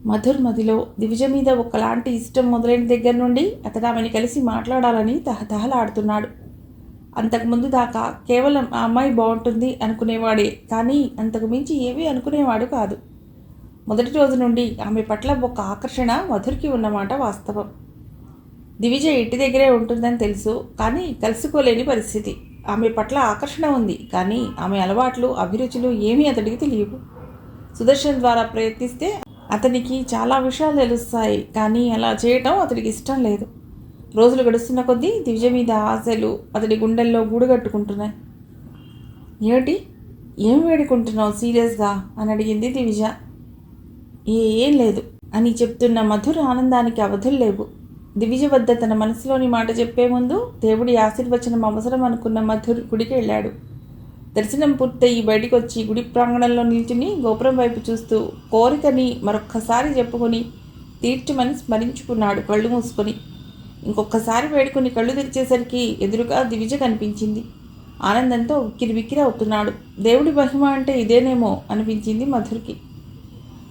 మధుర్ మదిలో దివిజ మీద ఒకలాంటి ఇష్టం మొదలైన దగ్గర నుండి అతడు ఆమెను కలిసి మాట్లాడాలని తహతహలాడుతున్నాడు. అంతకుముందు దాకా కేవలం ఆ అమ్మాయి బాగుంటుంది అనుకునేవాడే, కానీ అంతకు మించి ఏమీ అనుకునేవాడు కాదు. మొదటి రోజు నుండి ఆమె పట్ల ఒక ఆకర్షణ మధుర్కి ఉన్నమాట వాస్తవం. దివిజ ఇంటి దగ్గరే ఉంటుందని తెలుసు, కానీ కలుసుకోలేని పరిస్థితి. ఆమె పట్ల ఆకర్షణ ఉంది, కానీ ఆమె అలవాట్లు అభిరుచులు ఏమీ అతడికి తెలియవు. సుదర్శన్ ద్వారా ప్రయత్నిస్తే అతనికి చాలా విషయాలు తెలుస్తాయి, కానీ అలా చేయటం అతడికి ఇష్టం లేదు. రోజులు గడుస్తున్న కొద్దీ దివిజ మీద ఆశలు అతడి గుండెల్లో గూడుగట్టుకుంటున్నాయి. ఏమిటి, ఏం వేడుకుంటున్నావు సీరియస్గా అని అడిగింది దివిజ. ఏం లేదు అని చెప్తున్న మధుర్ ఆనందానికి అవధులు లేవు. దివిజ వద్ద తన మనసులోని మాట చెప్పే ముందు దేవుడి ఆశీర్వచనం అవసరం అనుకున్న మధుర్ గుడికి వెళ్ళాడు. దర్శనం పూర్తయి బయటికి వచ్చి గుడి ప్రాంగణంలో నిల్చుని గోపురం వైపు చూస్తూ కోరికని మరొక్కసారి చెప్పుకొని తీర్చమని స్మరించుకున్నాడు కళ్ళు మూసుకొని. ఇంకొకసారి వేడుకొని కళ్ళు తెరిచేసరికి ఎదురుగా దివిజ కనిపించింది. ఆనందంతో ఉక్కిరి అవుతున్నాడు. దేవుడి మహిమ అంటే ఇదేనేమో అనిపించింది మధుర్కి.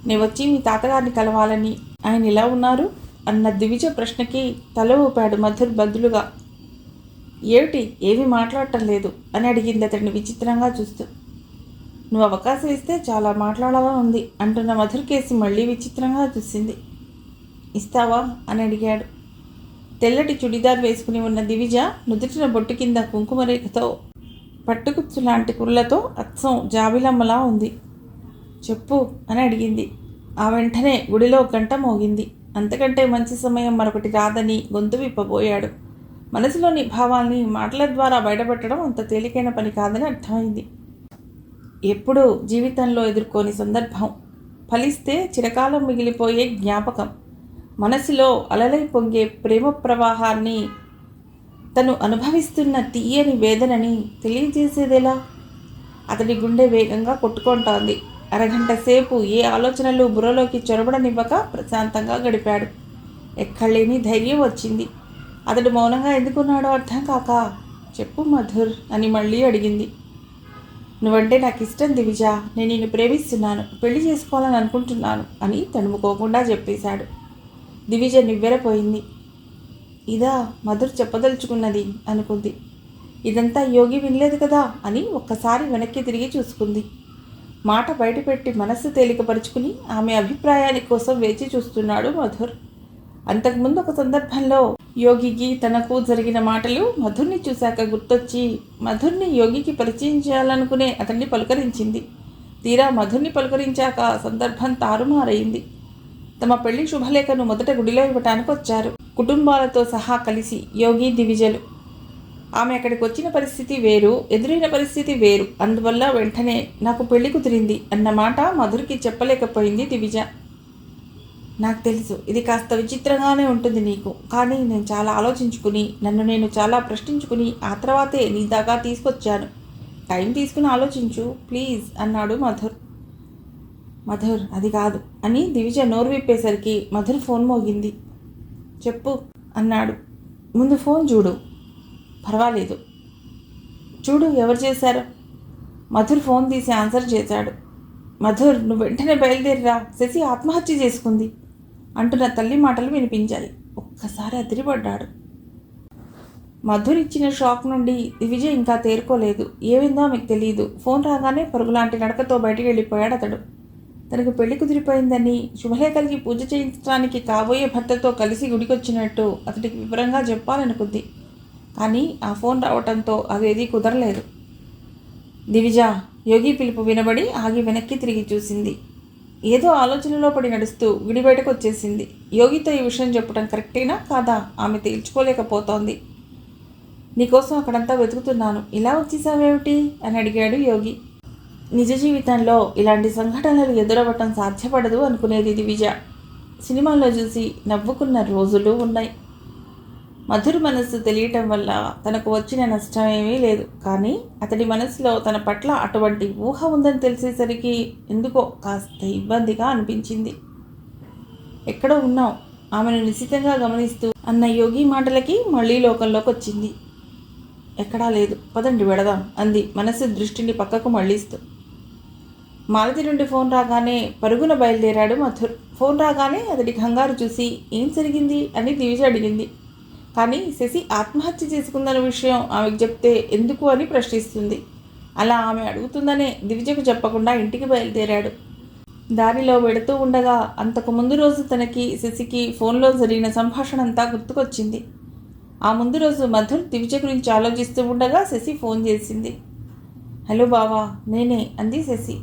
నేను వచ్చి మీ తాతగారిని కలవాలని, ఆయన ఎలా ఉన్నారు అన్న దివిజ ప్రశ్నకి తల ఊపాడు మధుర్ బదులుగా. ఏమిటి, ఏమీ మాట్లాడటం లేదు అని అడిగింది అతడిని విచిత్రంగా చూస్తూ. నువ్వు అవకాశం ఇస్తే చాలా మాట్లాడాలని ఉంది అంటున్న మధుర్ కేసి మళ్ళీ విచిత్రంగా చూసింది. ఇస్తావా అని అడిగాడు. తెల్లటి చుడిదార్ వేసుకుని ఉన్న దివిజ నుదుటిన బొట్టు కింద కుంకుమరేఖతో పట్టుకుచ్చు లాంటి కుర్లతో అచ్చం జాబిలమ్మలా ఉంది. చెప్పు అని అడిగింది. ఆ వెంటనే గుడిలో గంట మోగింది. అంతకంటే మంచి సమయం మరొకటి రాదని గొంతు విప్పబోయాడు. మనసులోని భావాల్ని మాటల ద్వారా బయటపెట్టడం అంత తేలికైన పని కాదని అర్థమైంది. ఎప్పుడూ జీవితంలో ఎదుర్కోని సందర్భం ఫలిస్తే చిరకాలం మిగిలిపోయే జ్ఞాపకం, మనసులో అలలై పొంగే ప్రేమ ప్రవాహాన్ని, తను అనుభవిస్తున్న తీయని వేదనని తెలియజేసేదెలా? అతడి గుండె వేగంగా కొట్టుకుంటోంది. అరగంట సేపు ఏ ఆలోచనలు బుర్రలోకి చొరబడనివ్వక ప్రశాంతంగా గడిపాడు. ఎక్కడలేని ధైర్యం వచ్చింది. అతడు మౌనంగా ఎందుకున్నాడో అర్థం కాక, చెప్పు మధుర్ అని మళ్ళీ అడిగింది. నువ్వంటే నాకు ఇష్టం దివిజ, నేను నిన్ను ప్రేమిస్తున్నాను, పెళ్లి చేసుకోవాలని అనుకుంటున్నాను అని తడుముకోకుండా చెప్పేశాడు. దివిజ నివ్వెరపోయింది. ఇదా మధుర్ చెప్పదలుచుకున్నది అనుకుంది. ఇదంతా యోగి వినలేదు కదా అని ఒక్కసారి వెనక్కి తిరిగి చూసుకుంది. మాట బయటపెట్టి మనస్సు తేలికపరుచుకుని ఆమె అభిప్రాయాని కోసం వేచి చూస్తున్నాడు మధుర్. అంతకుముందు ఒక సందర్భంలో యోగికి తనకు జరిగిన మాటలు మధుర్ని చూశాక గుర్తొచ్చి మధుర్ని యోగికి పరిచయం చేయాలనుకునే అతన్ని పలుకరించింది. తీరా మధుర్ని పలుకరించాక సందర్భం తారుమారైంది. తమ పెళ్లి శుభలేఖను మొదట గుడిలో ఇవ్వటానికి వచ్చారు, కుటుంబాలతో సహా కలిసి యోగి దివిజలు. ఆమె అక్కడికి వచ్చిన పరిస్థితి వేరు, ఎదురైన పరిస్థితి వేరు. అందువల్ల వెంటనే నాకు పెళ్లి కుదిరింది అన్నమాట మధుర్కి చెప్పలేకపోయింది దివిజ. నాకు తెలుసు ఇది కాస్త విచిత్రంగానే ఉంటుంది నీకు, కానీ నేను చాలా ఆలోచించుకుని నన్ను నేను చాలా ప్రశ్నించుకుని ఆ తర్వాతే నీ దాకా తీసుకొచ్చాను. టైం తీసుకుని ఆలోచించు ప్లీజ్ అన్నాడు మధుర్. మధుర్ అది కాదు అని దివిజ నోరు విప్పేసరికి మధుర్ ఫోన్ మోగింది. చెప్పు అన్నాడు. ముందు ఫోన్ చూడు. పర్వాలేదు చూడు, ఎవరు చేశారు? మధుర్ ఫోన్ తీసి ఆన్సర్ చేశాడు. మధుర్ నువ్వు వెంటనే బయలుదేరిరా, శశి ఆత్మహత్య చేసుకుంది అంటున్న తల్లి మాటలు వినిపించాయి. ఒక్కసారి అదిరిపడ్డాడు. మధుర్ ఇచ్చిన షాక్ నుండి దివిజ ఇంకా తేరుకోలేదు. ఏమైందో ఆమెకు తెలియదు. ఫోన్ రాగానే పరుగులాంటి నడకతో బయటికి వెళ్ళిపోయాడు అతడు. తనకు పెళ్లి కుదిరిపోయిందని, శుభలేఖలకి పూజ చేయించడానికి కాబోయే భర్తతో కలిసి గుడికొచ్చినట్టు అతడికి వివరంగా చెప్పాలనుకుంది. కానీ ఆ ఫోన్ రావటంతో అదేదీ కుదరలేదు. దివిజ యోగి పిలుపు వినబడి ఆగి వెనక్కి తిరిగి చూసింది. ఏదో ఆలోచనలో పడి నడుస్తూ గుడి బయటకు వచ్చేసింది. యోగితో ఈ విషయం చెప్పడం కరెక్టేనా కాదా ఆమె తేల్చుకోలేకపోతోంది. నీకోసం అక్కడంతా వెతుకుతున్నాను, ఇలా వచ్చేసావేమిటి అని అడిగాడు యోగి. నిజ జీవితంలో ఇలాంటి సంఘటనలు ఎదురవ్వటం సాధ్యపడదు అనుకునేది దివిజ. సినిమాల్లో చూసి నవ్వుకున్న రోజులు ఉన్నాయి. మధుర్ మనస్సు తెలియటం వల్ల తనకు వచ్చిన నష్టం ఏమీ లేదు, కానీ అతడి మనసులో తన పట్ల అటువంటి ఊహ ఉందని తెలిసేసరికి ఎందుకో కాస్త ఇబ్బందిగా అనిపించింది. ఎక్కడో ఉన్నావు ఆమెను నిశితంగా గమనిస్తూ అన్న యోగి మాటలకి మళ్ళీ లోకంలోకి వచ్చింది. ఎక్కడా లేదు, పదండి వెడదాం అంది మనసు దృష్టిని పక్కకు మళ్ళిస్తూ. మాలతి నుండి ఫోన్ రాగానే పరుగున బయలుదేరాడు మధుర్. ఫోన్ రాగానే అతడి కంగారు చూసి ఏం జరిగింది అని దివిజ అడిగింది. కానీ శశి ఆత్మహత్య చేసుకుందన్న విషయం ఆమెకు చెప్తే ఎందుకు అని ప్రశ్నిస్తుంది. అలా ఆమె అడుగుతుందనే దివిజకు చెప్పకుండా ఇంటికి బయలుదేరాడు. దారిలో వెడుతూ ఉండగా అంతకు ముందు రోజు తనకి శశికి ఫోన్లో జరిగిన సంభాషణ అంతా గుర్తుకొచ్చింది. ఆ ముందు రోజు మధుర్ దివిజ గురించి ఆలోచిస్తూ ఉండగా శశి ఫోన్ చేసింది. హలో బావా, నేనే అంది శశి.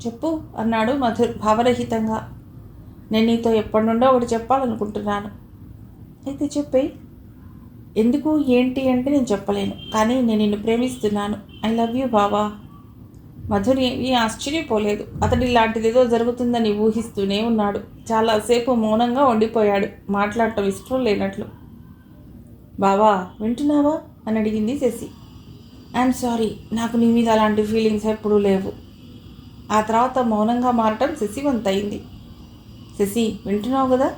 చెప్పు అన్నాడు మధుర్ భావరహితంగా. నేను నీతో ఎప్పటి నుండో ఒకటి చెప్పాలనుకుంటున్నాను. అయితే చెప్పే. ఎందుకు ఏంటి అంటే నేను చెప్పలేను, కానీ నేను నిన్ను ప్రేమిస్తున్నాను. ఐ లవ్ యూ బావా. మధుర్ ఏమీ ఆశ్చర్యపోలేదు. అతడి ఇలాంటిదేదో జరుగుతుందని ఊహిస్తూనే ఉన్నాడు. చాలాసేపు మౌనంగా ఉండిపోయాడు, మాట్లాడటం ఇష్టం లేనట్లు. బావా వింటున్నావా అని అడిగింది శశి. ఐఎమ్ సారీ, నాకు నీ మీద అలాంటి ఫీలింగ్స్ ఎప్పుడూ లేవు. ఆ తర్వాత మౌనంగా మారటం శశి వంతయింది. శశి వింటున్నావు కదా,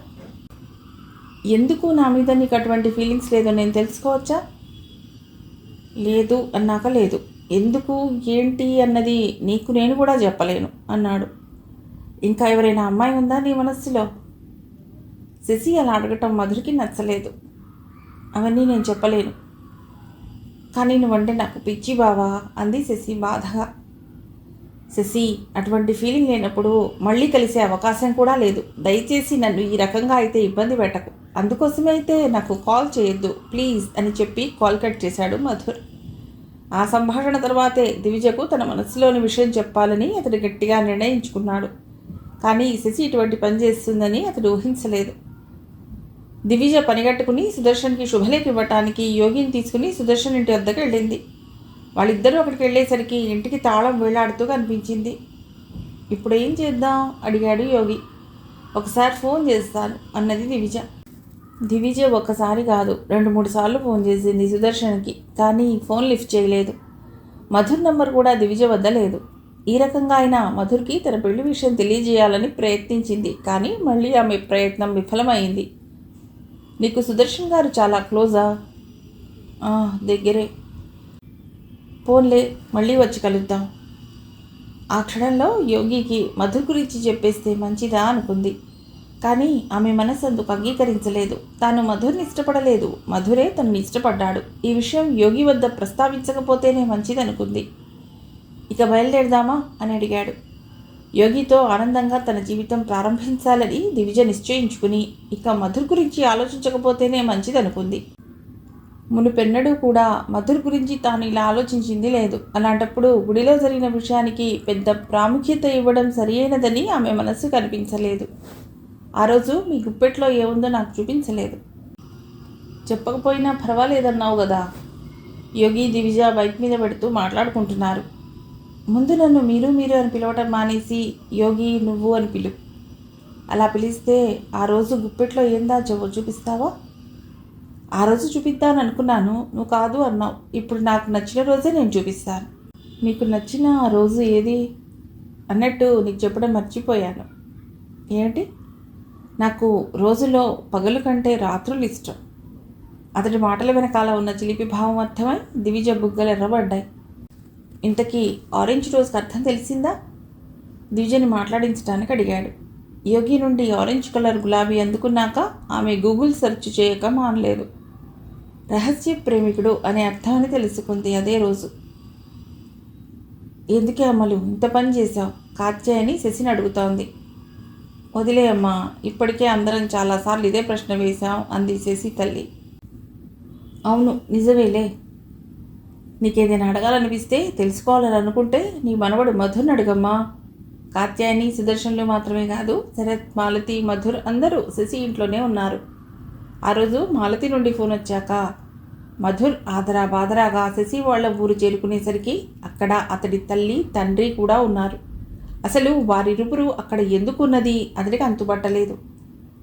ఎందుకు నా మీద నీకు అటువంటి ఫీలింగ్స్ లేదో నేను తెలుసుకోవచ్చా? లేదు అన్నాక లేదు, ఎందుకు ఏంటి అన్నది నీకు నేను కూడా చెప్పలేను అన్నాడు. ఇంకా ఎవరైనా అమ్మాయి ఉందా నీ మనస్సులో? శశి అలా అడగటం మధురికి నచ్చలేదు. అవన్నీ నేను చెప్పలేను, కానీ నువ్వంటే నాకు పిచ్చి బావా అంది శశి బాధగా. శశి, అటువంటి ఫీలింగ్ లేనప్పుడు మళ్ళీ కలిసే అవకాశం కూడా లేదు. దయచేసి నన్ను ఈ రకంగా అయితే ఇబ్బంది పెట్టకు. అందుకోసమే అయితే నాకు కాల్ చేయొద్దు ప్లీజ్ అని చెప్పి కాల్ కట్ చేశాడు మధుర్. ఆ సంభాషణ తర్వాతే దివిజకు తన మనసులోని విషయం చెప్పాలని అతడు గట్టిగా నిర్ణయించుకున్నాడు. కానీ శశి ఇటువంటి పని చేస్తుందని అతడు ఊహించలేదు. దివిజ పనిగట్టుకుని సుదర్శన్కి శుభలేఖ ఇవ్వటానికి యోగిని తీసుకుని సుదర్శన్ ఇంటి వద్దకు వెళ్ళింది. వాళ్ళిద్దరూ అక్కడికి వెళ్ళేసరికి ఇంటికి తాళం వేలాడుతూ కనిపించింది. ఇప్పుడు ఏం చేద్దాం అడిగాడు యోగి. ఒకసారి ఫోన్ చేస్తాను అన్నది దివిజ. దివిజ ఒక్కసారి కాదు 2-3 సార్లు ఫోన్ చేసింది సుదర్శన్కి, కానీ ఫోన్ లిఫ్ట్ చేయలేదు. మధుర్ నంబర్ కూడా దివిజ వద్ద లేదు. ఈ రకంగా అయినా మధుర్కి తన పెళ్లి విషయం తెలియజేయాలని ప్రయత్నించింది, కానీ మళ్ళీ ఆమె ప్రయత్నం విఫలమైంది. నీకు సుదర్శన్ గారు చాలా క్లోజా? దగ్గరే. ఫోన్లే, మళ్ళీ వచ్చి కలుద్దాం. ఆ క్షణంలో యోగికి మధుర్ గురించి చెప్పేస్తే మంచిదా అనుకుంది. కానీ ఆమె మనసు అందుకు అంగీకరించలేదు. తాను మధుర్ని ఇష్టపడలేదు, మధురే తనని ఇష్టపడ్డాడు. ఈ విషయం యోగి వద్ద ప్రస్తావించకపోతేనే మంచిదనుకుంది. ఇక బయలుదేరదామా అని అడిగాడు. యోగితో ఆనందంగా తన జీవితం ప్రారంభించాలని దివిజ నిశ్చయించుకుని ఇక మధుర్ గురించి ఆలోచించకపోతేనే మంచిదనుకుంది. మునుపెన్నడూ కూడా మధుర్ గురించి తాను ఇలా ఆలోచించింది లేదు. అలాంటప్పుడు గుడిలో జరిగిన విషయానికి పెద్ద ప్రాముఖ్యత ఇవ్వడం సరియైనదని ఆమె మనస్సు కనిపించలేదు. ఆ రోజు మీ గుప్పెట్లో ఏముందో నాకు చూపించలేదు. చెప్పకపోయినా పర్వాలేదన్నావు కదా. యోగి దివిజ బైక్ మీద పెడుతూ మాట్లాడుకుంటున్నారు. ముందు నన్ను మీరు అని పిలవటం మానేసి యోగి నువ్వు అని పిలు. అలా పిలిస్తే ఆ రోజు గుప్పెట్లో ఏం దాచావో చూపిస్తావా? ఆ రోజు చూపిద్దాను అనుకున్నాను, నువ్వు కాదు అన్నావు. ఇప్పుడు నాకు నచ్చిన రోజే నేను చూపిస్తాను. మీకు నచ్చిన ఆ రోజు ఏది అన్నట్టు నీకు చెప్పడం మర్చిపోయాను. ఏంటి? నాకు రోజులో పగలు కంటే రాత్రులు ఇష్టం. అతడి మాటల వెనకాల ఉన్న చిలిపి భావం అర్థమై దివిజ బుగ్గలు ఎర్రబడ్డాయి. ఇంతకీ ఆరెంజ్ రోజుకి అర్థం తెలిసిందా? దివిజని మాట్లాడించడానికి అడిగాడు. యోగి నుండి ఆరెంజ్ కలర్ గులాబీ అందుకున్నాక ఆమె గూగుల్ సెర్చ్ చేయక మానలేదు. రహస్య ప్రేమికుడు అనే అర్థమని తెలుసుకుంది అదే రోజు. ఎందుకే అమ్మలు ఇంత పని చేశావు? కాత్యాయని శశిని అడుగుతోంది. వదిలే అమ్మా, ఇప్పటికే అందరం చాలాసార్లు ఇదే ప్రశ్న వేశాం అంది శశి తల్లి. అవును నిజమేలే. నీకేదైనా అడగాలనిపిస్తే తెలుసుకోవాలని అనుకుంటే నీ మనవడు మధుర్ని అడగమ్మా. కాత్యాయని సుదర్శన్లు మాత్రమే కాదు, శరత్, మాలతి, మధుర్ అందరూ శశి ఇంట్లోనే ఉన్నారు. ఆ రోజు మాలతి నుండి ఫోన్ వచ్చాక మధుర్ ఆదరా బాదరాగా శశి వాళ్ళ ఊరు చేరుకునేసరికి అక్కడ అతడి తల్లి, తండ్రి కూడా ఉన్నారు. అసలు వారిరువురు అక్కడ ఎందుకున్నది అతడికి అంతుపట్టలేదు.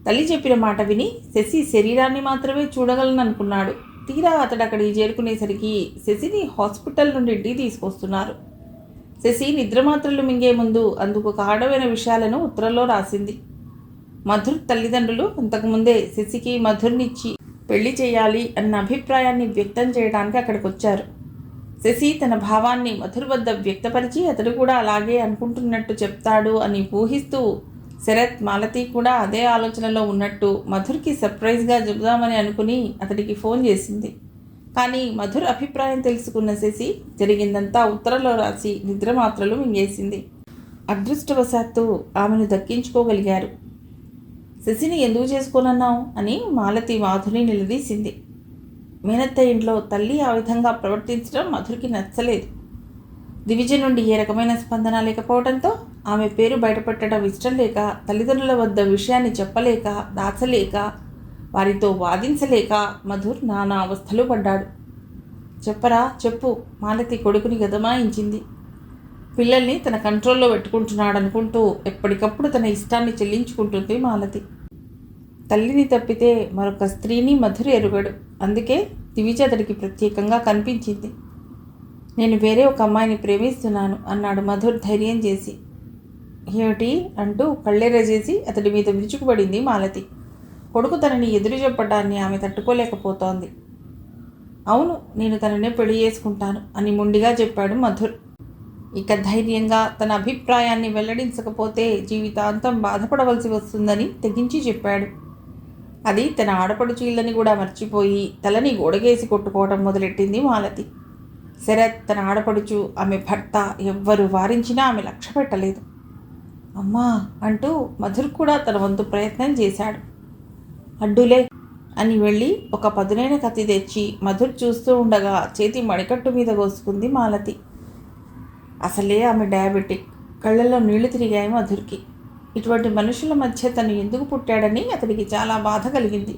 తల్లి చెప్పిన మాట విని శశి శరీరాన్ని మాత్రమే చూడగలను అనుకున్నాడు. తీరా అతడు అక్కడికి చేరుకునేసరికి శశిని హాస్పిటల్ నుండి ఇంటికి తీసుకొస్తున్నారు. శశి నిద్రమాత్రలు మింగే ముందు అందుకు కారణమైన విషయాలను ఉత్తరంలో రాసింది. మధుర్ తల్లిదండ్రులు అంతకుముందే శశికి మధుర్నిచ్చి పెళ్లి చేయాలి అన్న అభిప్రాయాన్ని వ్యక్తం చేయడానికి అక్కడికి వచ్చారు. శశి తన భావాన్ని మధుర్ వద్ద వ్యక్తపరిచి అతడు కూడా అలాగే అనుకుంటున్నట్టు చెప్తాడు అని ఊహిస్తూ శరత్, మాలతి కూడా అదే ఆలోచనలో ఉన్నట్టు మధుర్కి సర్ప్రైజ్గా చెబుదామని అనుకుని అతడికి ఫోన్ చేసింది. కానీ మధుర్ అభిప్రాయం తెలుసుకున్న శశి జరిగిందంతా ఉత్తరంలో రాసి నిద్రమాత్రలు మింగేసింది. అదృష్టవశాత్తు ఆమెను దక్కించుకోగలిగారు. శశిని ఎందుకు చేసుకోనన్నావు అని మాలతి మాధుని నిలదీసింది. మేనత్త ఇంట్లో తల్లి ఆ విధంగా ప్రవర్తించడం మధురికి నచ్చలేదు. దివిజ నుండి ఏ రకమైన స్పందన లేకపోవడంతో ఆమె పేరు బయటపెట్టడం ఇష్టం లేక, తల్లిదండ్రుల వద్ద విషయాన్ని చెప్పలేక, దాచలేక, వారితో వాదించలేక మధుర్ నానా అవస్థలు పడ్డాడు. చెప్పరా చెప్పు, మాలతి కొడుకుని గదమాయించింది. పిల్లల్ని తన కంట్రోల్లో పెట్టుకుంటున్నాడనుకుంటూ ఎప్పటికప్పుడు తన ఇష్టాన్ని చెల్లించుకుంటుంది మాలతి. తల్లిని తప్పితే మరొక స్త్రీని మధుర్ ఎరుగడు. అందుకే దివిజ అతడికి ప్రత్యేకంగా కనిపించింది. నేను వేరే ఒక అమ్మాయిని ప్రేమిస్తున్నాను అన్నాడు మధుర్ ధైర్యం చేసి. ఏమిటి అంటూ కళ్ళెరజేసి అతడి మీద విరుచుకుపడింది మాలతి. కొడుకు తనని ఎదురు చెప్పడాన్ని ఆమె తట్టుకోలేకపోతోంది. అవును, నేను తననే పెళ్లి చేసుకుంటాను అని మొండిగా చెప్పాడు మధుర్. ఇక ధైర్యంగా తన అభిప్రాయాన్ని వెల్లడించకపోతే జీవితాంతం బాధపడవలసి వస్తుందని తెగించి చెప్పాడు. అది తన ఆడపడుచు ఇల్లని కూడా మర్చిపోయి తలని గోడగేసి కొట్టుకోవడం మొదలెట్టింది మాలతి. శరత్, తన ఆడపడుచు, ఆమె భర్త ఎవ్వరు వారించినా ఆమె లక్ష్య పెట్టలేదు. అమ్మా అంటూ మధుర్ కూడా తన వంతు ప్రయత్నం చేశాడు. అడ్డులే అని వెళ్ళి ఒక పదునైన కత్తి తెచ్చి మధుర్ చూస్తూ ఉండగా చేతి మడికట్టు మీద కోసుకుంది మాలతి. అసలే ఆమె డయాబెటిక్. కళ్ళల్లో నీళ్లు తిరిగాయి మధుర్కి. ఇటువంటి మనుషుల మధ్య తను ఎందుకు పుట్టాడని అతడికి చాలా బాధ కలిగింది.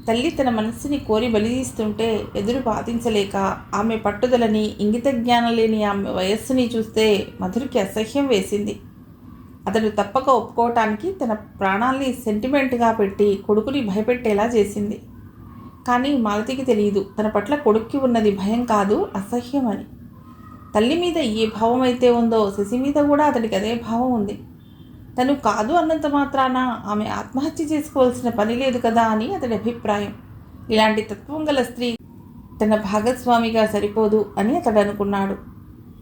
తల్లి తన మనస్సుని కోరి బలిదీస్తుంటే ఎదురు బాధించలేక ఆమె పట్టుదలని, ఇంగిత జ్ఞానం లేని ఆమె వయస్సుని చూస్తే మధుర్కి అసహ్యం వేసింది. అతడు తప్పక ఒప్పుకోవటానికి తన ప్రాణాల్ని సెంటిమెంట్గా పెట్టి కొడుకుని భయపెట్టేలా చేసింది. కానీ మాలతికి తెలియదు, తన పట్ల కొడుక్కి ఉన్నది భయం కాదు, అసహ్యం అని. తల్లి మీద ఏ భావం అయితే ఉందో శశి మీద కూడా అతడికి అదే భావం ఉంది. తను కాదు అన్నంత మాత్రాన ఆమె ఆత్మహత్య చేసుకోవాల్సిన పని లేదు కదా అని అతడి అభిప్రాయం. ఇలాంటి తత్వం గల స్త్రీ తన భాగస్వామిగా సరిపోదు అని అతడు అనుకున్నాడు.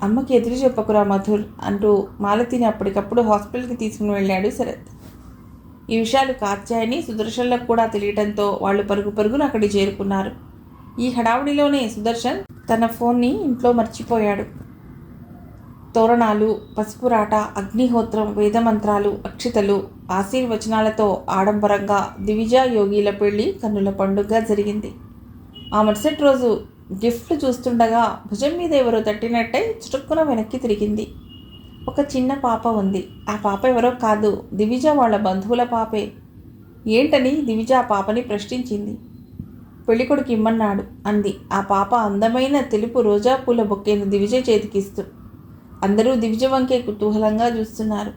అమ్మకి ఎదురు చెప్పకురా మధుర్ అంటూ మాలతిని అప్పటికప్పుడు హాస్పిటల్కి తీసుకుని వెళ్ళాడు శరత్. ఈ విషయాలు కాత్యాయని, సుదర్శన్లకు కూడా తెలియటంతో వాళ్ళు పరుగు పరుగున అక్కడికి చేరుకున్నారు. ఈ హడావుడిలోనే సుదర్శన్ తన ఫోన్ని ఇంట్లో మర్చిపోయాడు. తోరణాలు, పసుపురాట, అగ్నిహోత్రం, వేదమంత్రాలు, అక్షితలు, ఆశీర్వచనాలతో ఆడంబరంగా దివిజ యోగిల పెళ్లి కన్నుల పండుగగా జరిగింది. ఆ మరుసటి రోజు గిఫ్ట్లు చూస్తుండగా భుజం మీద ఎవరో తట్టినట్టే చుటుక్కున వెనక్కి తిరిగింది. ఒక చిన్న పాప ఉంది. ఆ పాప ఎవరో కాదు, దివిజ వాళ్ళ బంధువుల పాపే. ఏంటని దివిజ ఆ పాపని ప్రశ్నించింది. పెళ్ళికొడుకు ఇమ్మన్నాడు అంది ఆ పాప అందమైన తెలుపు రోజా పూల బొక్కేను దివిజ చేతికిస్తూ. అందరూ దివిజ వంకే కుతూహలంగా చూస్తున్నారు.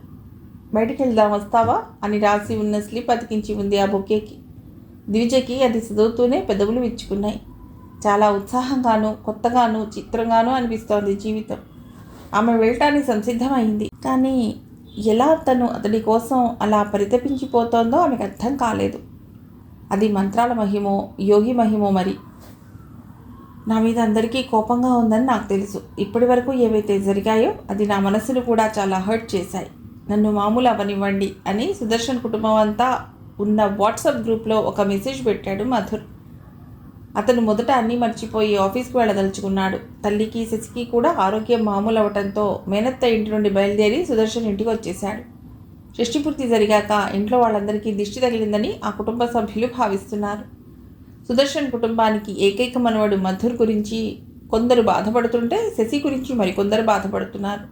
బయటికి వెళ్దాం, వస్తావా అని రాసి ఉన్న స్లిప్ అతికించి ఉంది ఆ బొక్కేకి. దివిజకి అది చదువుతూనే పెదవులు విచ్చుకున్నాయి. చాలా ఉత్సాహంగానూ, కొత్తగానూ, చిత్రంగానూ అనిపిస్తోంది జీవితం. ఆమె వెళ్ళటానికి సంసిద్ధమైంది. కానీ ఎలా తను అతడి కోసం అలా పరితపించిపోతోందో ఆమెకు అర్థం కాలేదు. అది మంత్రాల మహిమో, యోగి మహిమో మరి. నా మీద అందరికీ కోపంగా ఉందని నాకు తెలుసు. ఇప్పటి వరకు ఏవైతే జరిగాయో అది నా మనసును కూడా చాలా హర్ట్ చేశాయి. నన్ను మామూలు అవనివ్వండి అని సుదర్శన్ కుటుంబం అంతా ఉన్న వాట్సాప్ గ్రూప్లో ఒక మెసేజ్ పెట్టాడు మధుర్. అతను మొదట అన్నీ మర్చిపోయి ఆఫీస్కి వెళ్ళదలుచుకున్నాడు. తల్లికి, శశికి కూడా ఆరోగ్యం మామూలు అవటంతో మేనత్త ఇంటి నుండి బయలుదేరి సుదర్శన్ ఇంటికి వచ్చేశాడు. షష్ఠిపూర్తి జరిగాక ఇంట్లో వాళ్ళందరికీ దిష్టి తగిలిందని ఆ కుటుంబ సభ్యులు భావిస్తున్నారు. సుదర్శన్ కుటుంబానికి ఏకైక మనవడు మధుర్ గురించి కొందరు బాధపడుతుంటే శశి గురించి మరికొందరు బాధపడుతున్నారు.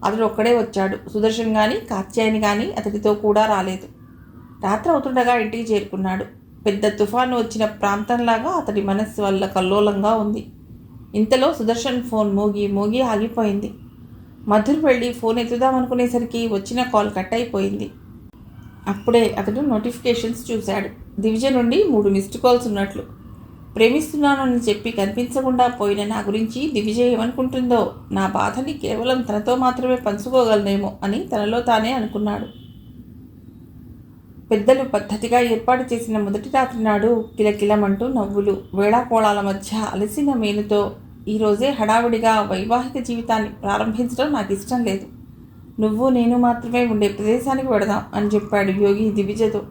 అతడు ఒక్కడే వచ్చాడు. సుదర్శన్ కానీ కాత్యాయని కానీ అతడితో కూడా రాలేదు. రాత్రి అవుతుండగా ఇంటికి చేరుకున్నాడు. పెద్ద తుఫాను వచ్చిన ప్రాంతంలాగా అతడి మనస్సు వల్ల కల్లోలంగా ఉంది. ఇంతలో సుదర్శన్ ఫోన్ మోగి మోగి ఆగిపోయింది. మధుర్ వెళ్ళి ఫోన్ ఎత్తుదామనుకునేసరికి వచ్చిన కాల్ కట్ అయిపోయింది. అప్పుడే అతడు నోటిఫికేషన్స్ చూశాడు. దివిజ నుండి 3 మిస్డ్ కాల్స్ ఉన్నట్లు. ప్రేమిస్తున్నానని చెప్పి కనిపించకుండా పోయిన నా గురించి దివిజ ఏమనుకుంటుందో, నా బాధని కేవలం తనతో మాత్రమే పంచుకోగలనేమో అని తనలో తానే అనుకున్నాడు. పెద్దలు పద్ధతిగా ఏర్పాటు చేసిన మొదటి రాత్రి నాడు కిలకిలమంటూ నవ్వులు, వేళాకోళాల మధ్య అలసిన మేనుతో ఈరోజే హడావిడిగా వైవాహిక జీవితాన్ని ప్రారంభించడం నాకు ఇష్టం లేదు. నువ్వు నేను మాత్రమే ఉండే ప్రదేశానికి వెడదాం అని చెప్పాడు యోగి దివిజతో.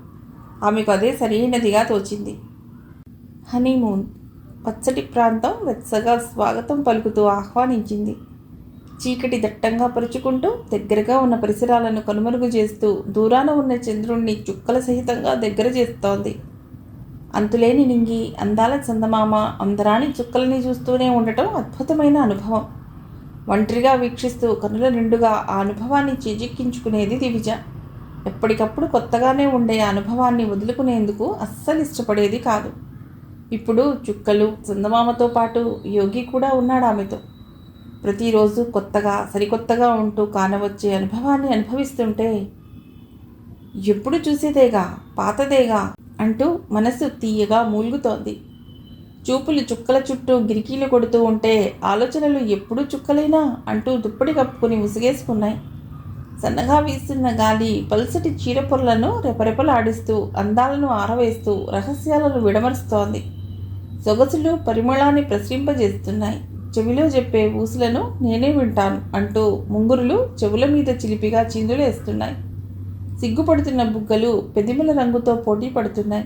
ఆమెకు అదే సరైనదిగా తోచింది. హనీమూన్. పచ్చటి ప్రాంతం వెచ్చగా స్వాగతం పలుకుతూ ఆహ్వానించింది. చీకటి దట్టంగా పరుచుకుంటూ దగ్గరగా ఉన్న పరిసరాలను కనుమరుగు చేస్తూ దూరాన ఉన్న చంద్రుణ్ణి చుక్కల సహితంగా దగ్గర చేస్తోంది. అంతులేని నింగి, అందాల చందమామ, అందరాని చుక్కలని చూస్తూనే ఉండటం అద్భుతమైన అనుభవం. ఒంటరిగా వీక్షిస్తూ కనుల నిండుగా ఆ అనుభవాన్ని చేజిక్కించుకునేది దివిజ. ఎప్పటికప్పుడు కొత్తగానే ఉండే ఆ అనుభవాన్ని వదులుకునేందుకు అస్సలు ఇష్టపడేది కాదు. ఇప్పుడు చుక్కలు, చందమామతో పాటు యోగి కూడా ఉన్నాడు ఆమెతో. ప్రతిరోజు కొత్తగా, సరికొత్తగా ఉంటూ కానవచ్చే అనుభవాన్ని అనుభవిస్తుంటే ఎప్పుడు చూసేదేగా, పాతదేగా అంటూ మనసు తీయగా మూలుగుతోంది. చూపులు చుక్కల చుట్టూ గిరికీలు కొడుతూ ఉంటే ఆలోచనలు ఎప్పుడూ చుక్కలేనా అంటూ దుప్పటి కప్పుకుని ముసుగేసుకున్నాయి. సన్నగా వీస్తున్న గాలి పల్సటి చీరపొరలను రెపరెపలాడిస్తూ అందాలను ఆరవేస్తూ రహస్యాలను విడమరుస్తోంది. సొగసులు పరిమళాన్ని ప్రసరింపజేస్తున్నాయి. చెవిలో చెప్పే ఊసులను నేనే వింటాను అంటూ ముంగురులు చెవుల మీద చిలిపిగా చిందులేస్తున్నాయి. సిగ్గుపడుతున్న బుగ్గలు పెదిమల రంగుతో పోటీ పడుతున్నాయి.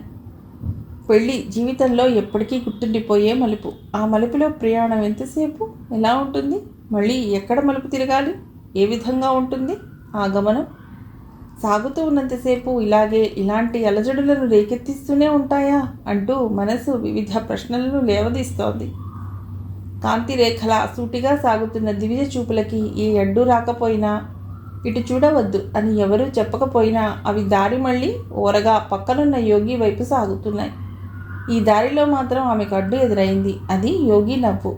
పెళ్ళి జీవితంలో ఎప్పటికీ గుర్తుండిపోయే మలుపు. ఆ మలుపులో ప్రయాణం ఎంతసేపు, ఎలా ఉంటుంది, మళ్ళీ ఎక్కడ మలుపు తిరగాలి, ఏ విధంగా ఉంటుంది ఆ గమనం? సాగుతూ ఉన్నంతసేపు ఇలాంటి అలజడులను రేకెత్తిస్తూనే ఉంటాయా అంటూ మనసు వివిధ ప్రశ్నలను లేవదీస్తోంది. కాంతి రేఖల సూటిగా సాగుతున్న దివ్య చూపులకి ఏ అడ్డు రాకపోయినా, ఇటు చూడవద్దు అని ఎవరూ చెప్పకపోయినా అవి దారి మళ్ళీ ఓరగా పక్కనున్న యోగి వైపు సాగుతున్నాయి. ఈ దారిలో మాత్రం ఆమెకు అడ్డు ఎదురైంది. అది యోగి నవ్వు.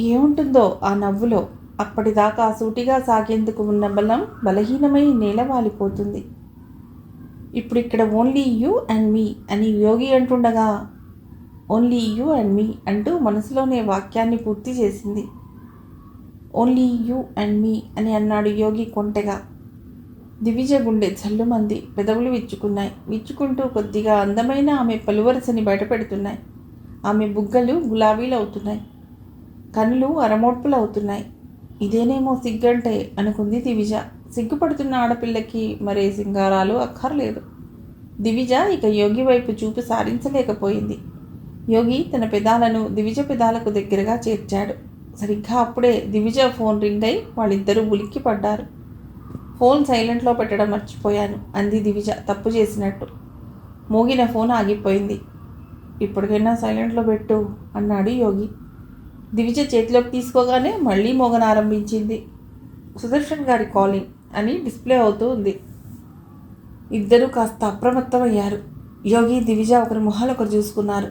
ఏముంటుందో ఆ నవ్వులో? అప్పటిదాకా సూటిగా సాగేందుకు ఉన్న బలం బలహీనమై నేలవాలిపోతుంది. ఇప్పుడు ఇక్కడ ఓన్లీ యూ అండ్ మీ అని యోగి అంటుండగా ఓన్లీ యూ అండ్ మీ అంటూ మనసులోనే వాక్యాన్ని పూర్తి చేసింది. ఓన్లీ యూ అండ్ మీ అని అన్నాడు యోగి కొంటెగా. దివిజ గుండె జల్లుమంది, పెదవులు విచ్చుకున్నాయి. విచ్చుకుంటూ కొద్దిగా అందమైన ఆమె పలువరసని బయటపెడుతున్నాయి. ఆమె బుగ్గలు గులాబీలవుతున్నాయి, కనులు అరమోడ్పులవుతున్నాయి. ఇదేనేమో సిగ్గంటే అనుకుంది దివిజ. సిగ్గుపడుతున్న ఆడపిల్లకి మరే సింగారాలు అక్కర్లేదు. దివిజ ఇక యోగి వైపు చూపు సారించలేకపోయింది. యోగి తన పెదాలను దివిజ పెదాలకు దగ్గరగా చేర్చాడు. సరిగ్గా అప్పుడే దివిజ ఫోన్ రింగ్ అయి వాళ్ళిద్దరూ ఉలిక్కి పడ్డారు. ఫోన్ సైలెంట్లో పెట్టడం మర్చిపోయాను అంది దివిజ తప్పు చేసినట్టు. మోగిన ఫోన్ ఆగిపోయింది. ఇప్పటికైనా సైలెంట్లో పెట్టు అన్నాడు యోగి. దివిజ చేతిలోకి తీసుకోగానే మళ్ళీ మోగనారంభించింది. సుదర్శన్ గారి కాలింగ్ అని డిస్ప్లే అవుతూ ఉంది. ఇద్దరూ కాస్త అప్రమత్తమయ్యారు. యోగి, దివిజ ఒకరి మొహాలు ఒకరు చూసుకున్నారు.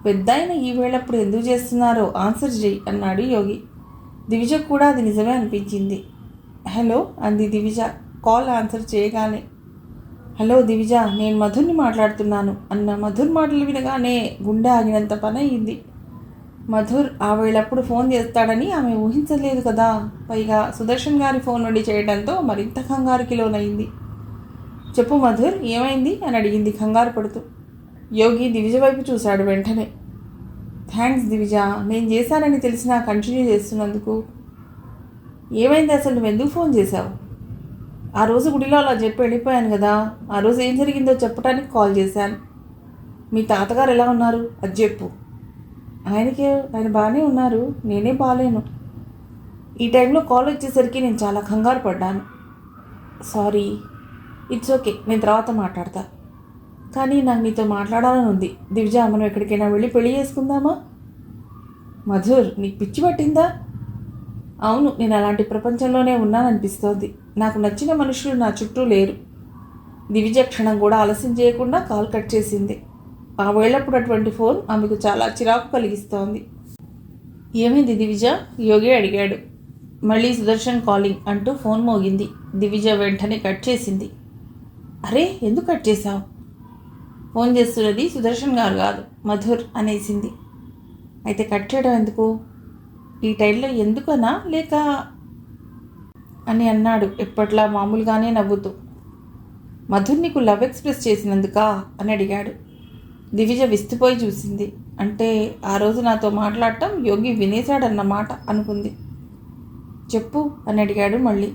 పెద్దాయన ఈ వేళప్పుడు ఎందుకు చేస్తున్నారో ఆన్సర్ చేయి అన్నాడు యోగి. దివిజ కూడా అది నిజమే అనిపించింది. హలో అంది దివిజ కాల్ ఆన్సర్ చేయగానే. హలో దివిజ, నేను మధుర్ని మాట్లాడుతున్నాను అన్న మధుర్ మాటలు వినగానే గుండె ఆగినంత పని అయింది. మధుర్ ఆ వేళప్పుడు ఫోన్ చేస్తాడని ఆమె ఊహించలేదు కదా. పైగా సుదర్శన్ గారి ఫోన్ నుండి చేయడంతో మరింత కంగారుకి లోనైంది. చెప్పు మధుర్, ఏమైంది అని అడిగింది కంగారు పడుతూ. యోగి దివిజ వైపు చూశాడు వెంటనే. థ్యాంక్స్ దివిజ, నేను చేశానని తెలిసినా కంటిన్యూ చేస్తున్నందుకు. ఏమైంది అసలు, నువ్వెందుకు ఫోన్ చేశావు? ఆ రోజు గుడిలో అలా చెప్పి వెళ్ళిపోయాను కదా, ఆ రోజు ఏం జరిగిందో చెప్పడానికి కాల్ చేశాను. మీ తాతగారు ఎలా ఉన్నారు అది చెప్పు. ఆయన బాగానే ఉన్నారు, నేనే బాగాలేను. ఈ టైంలో కాల్ వచ్చేసరికి నేను చాలా కంగారు పడ్డాను. సారీ. ఇట్స్ ఓకే, నేను తర్వాత మాట్లాడతా. కానీ నాకు నీతో మాట్లాడాలని ఉంది. దివిజ, మనం ఎక్కడికైనా వెళ్ళి పెళ్లి చేసుకుందామా? మధుర్, నీకు పిచ్చి పట్టిందా? అవును, నేను అలాంటి ప్రపంచంలోనే ఉన్నాననిపిస్తోంది. నాకు నచ్చిన మనుషులు నా చుట్టూ లేరు. దివిజ క్షణం కూడా ఆలస్యం చేయకుండా కాల్ కట్ చేసింది. ఆ వేళప్పుడు అటువంటి ఫోన్ ఆమెకు చాలా చిరాకు కలిగిస్తోంది. ఏమైంది దివిజ? యోగి అడిగాడు. మళ్ళీ సుదర్శన్ కాలింగ్ అంటూ ఫోన్ మోగింది. దివిజ వెంటనే కట్ చేసింది. అరే, ఎందుకు కట్ చేశావు? ఫోన్ చేస్తున్నది సుదర్శన్ గారు కాదు, మధుర్ అనేసింది. అయితే కట్ చేయడం ఎందుకు? ఈ టైంలో ఎందుకనా లేక అని అన్నాడు ఎప్పట్లా మామూలుగానే నవ్వుతూ. మధుర్ నీకు లవ్ ఎక్స్ప్రెస్ చేసినందుకా అని అడిగాడు. దివిజ విస్తుపోయి చూసింది. అంటే ఆ రోజు నాతో మాట్లాడటం యోగి వినేశాడన్నమాట అనుకుంది. చెప్పు అని అడిగాడు మళ్ళీ.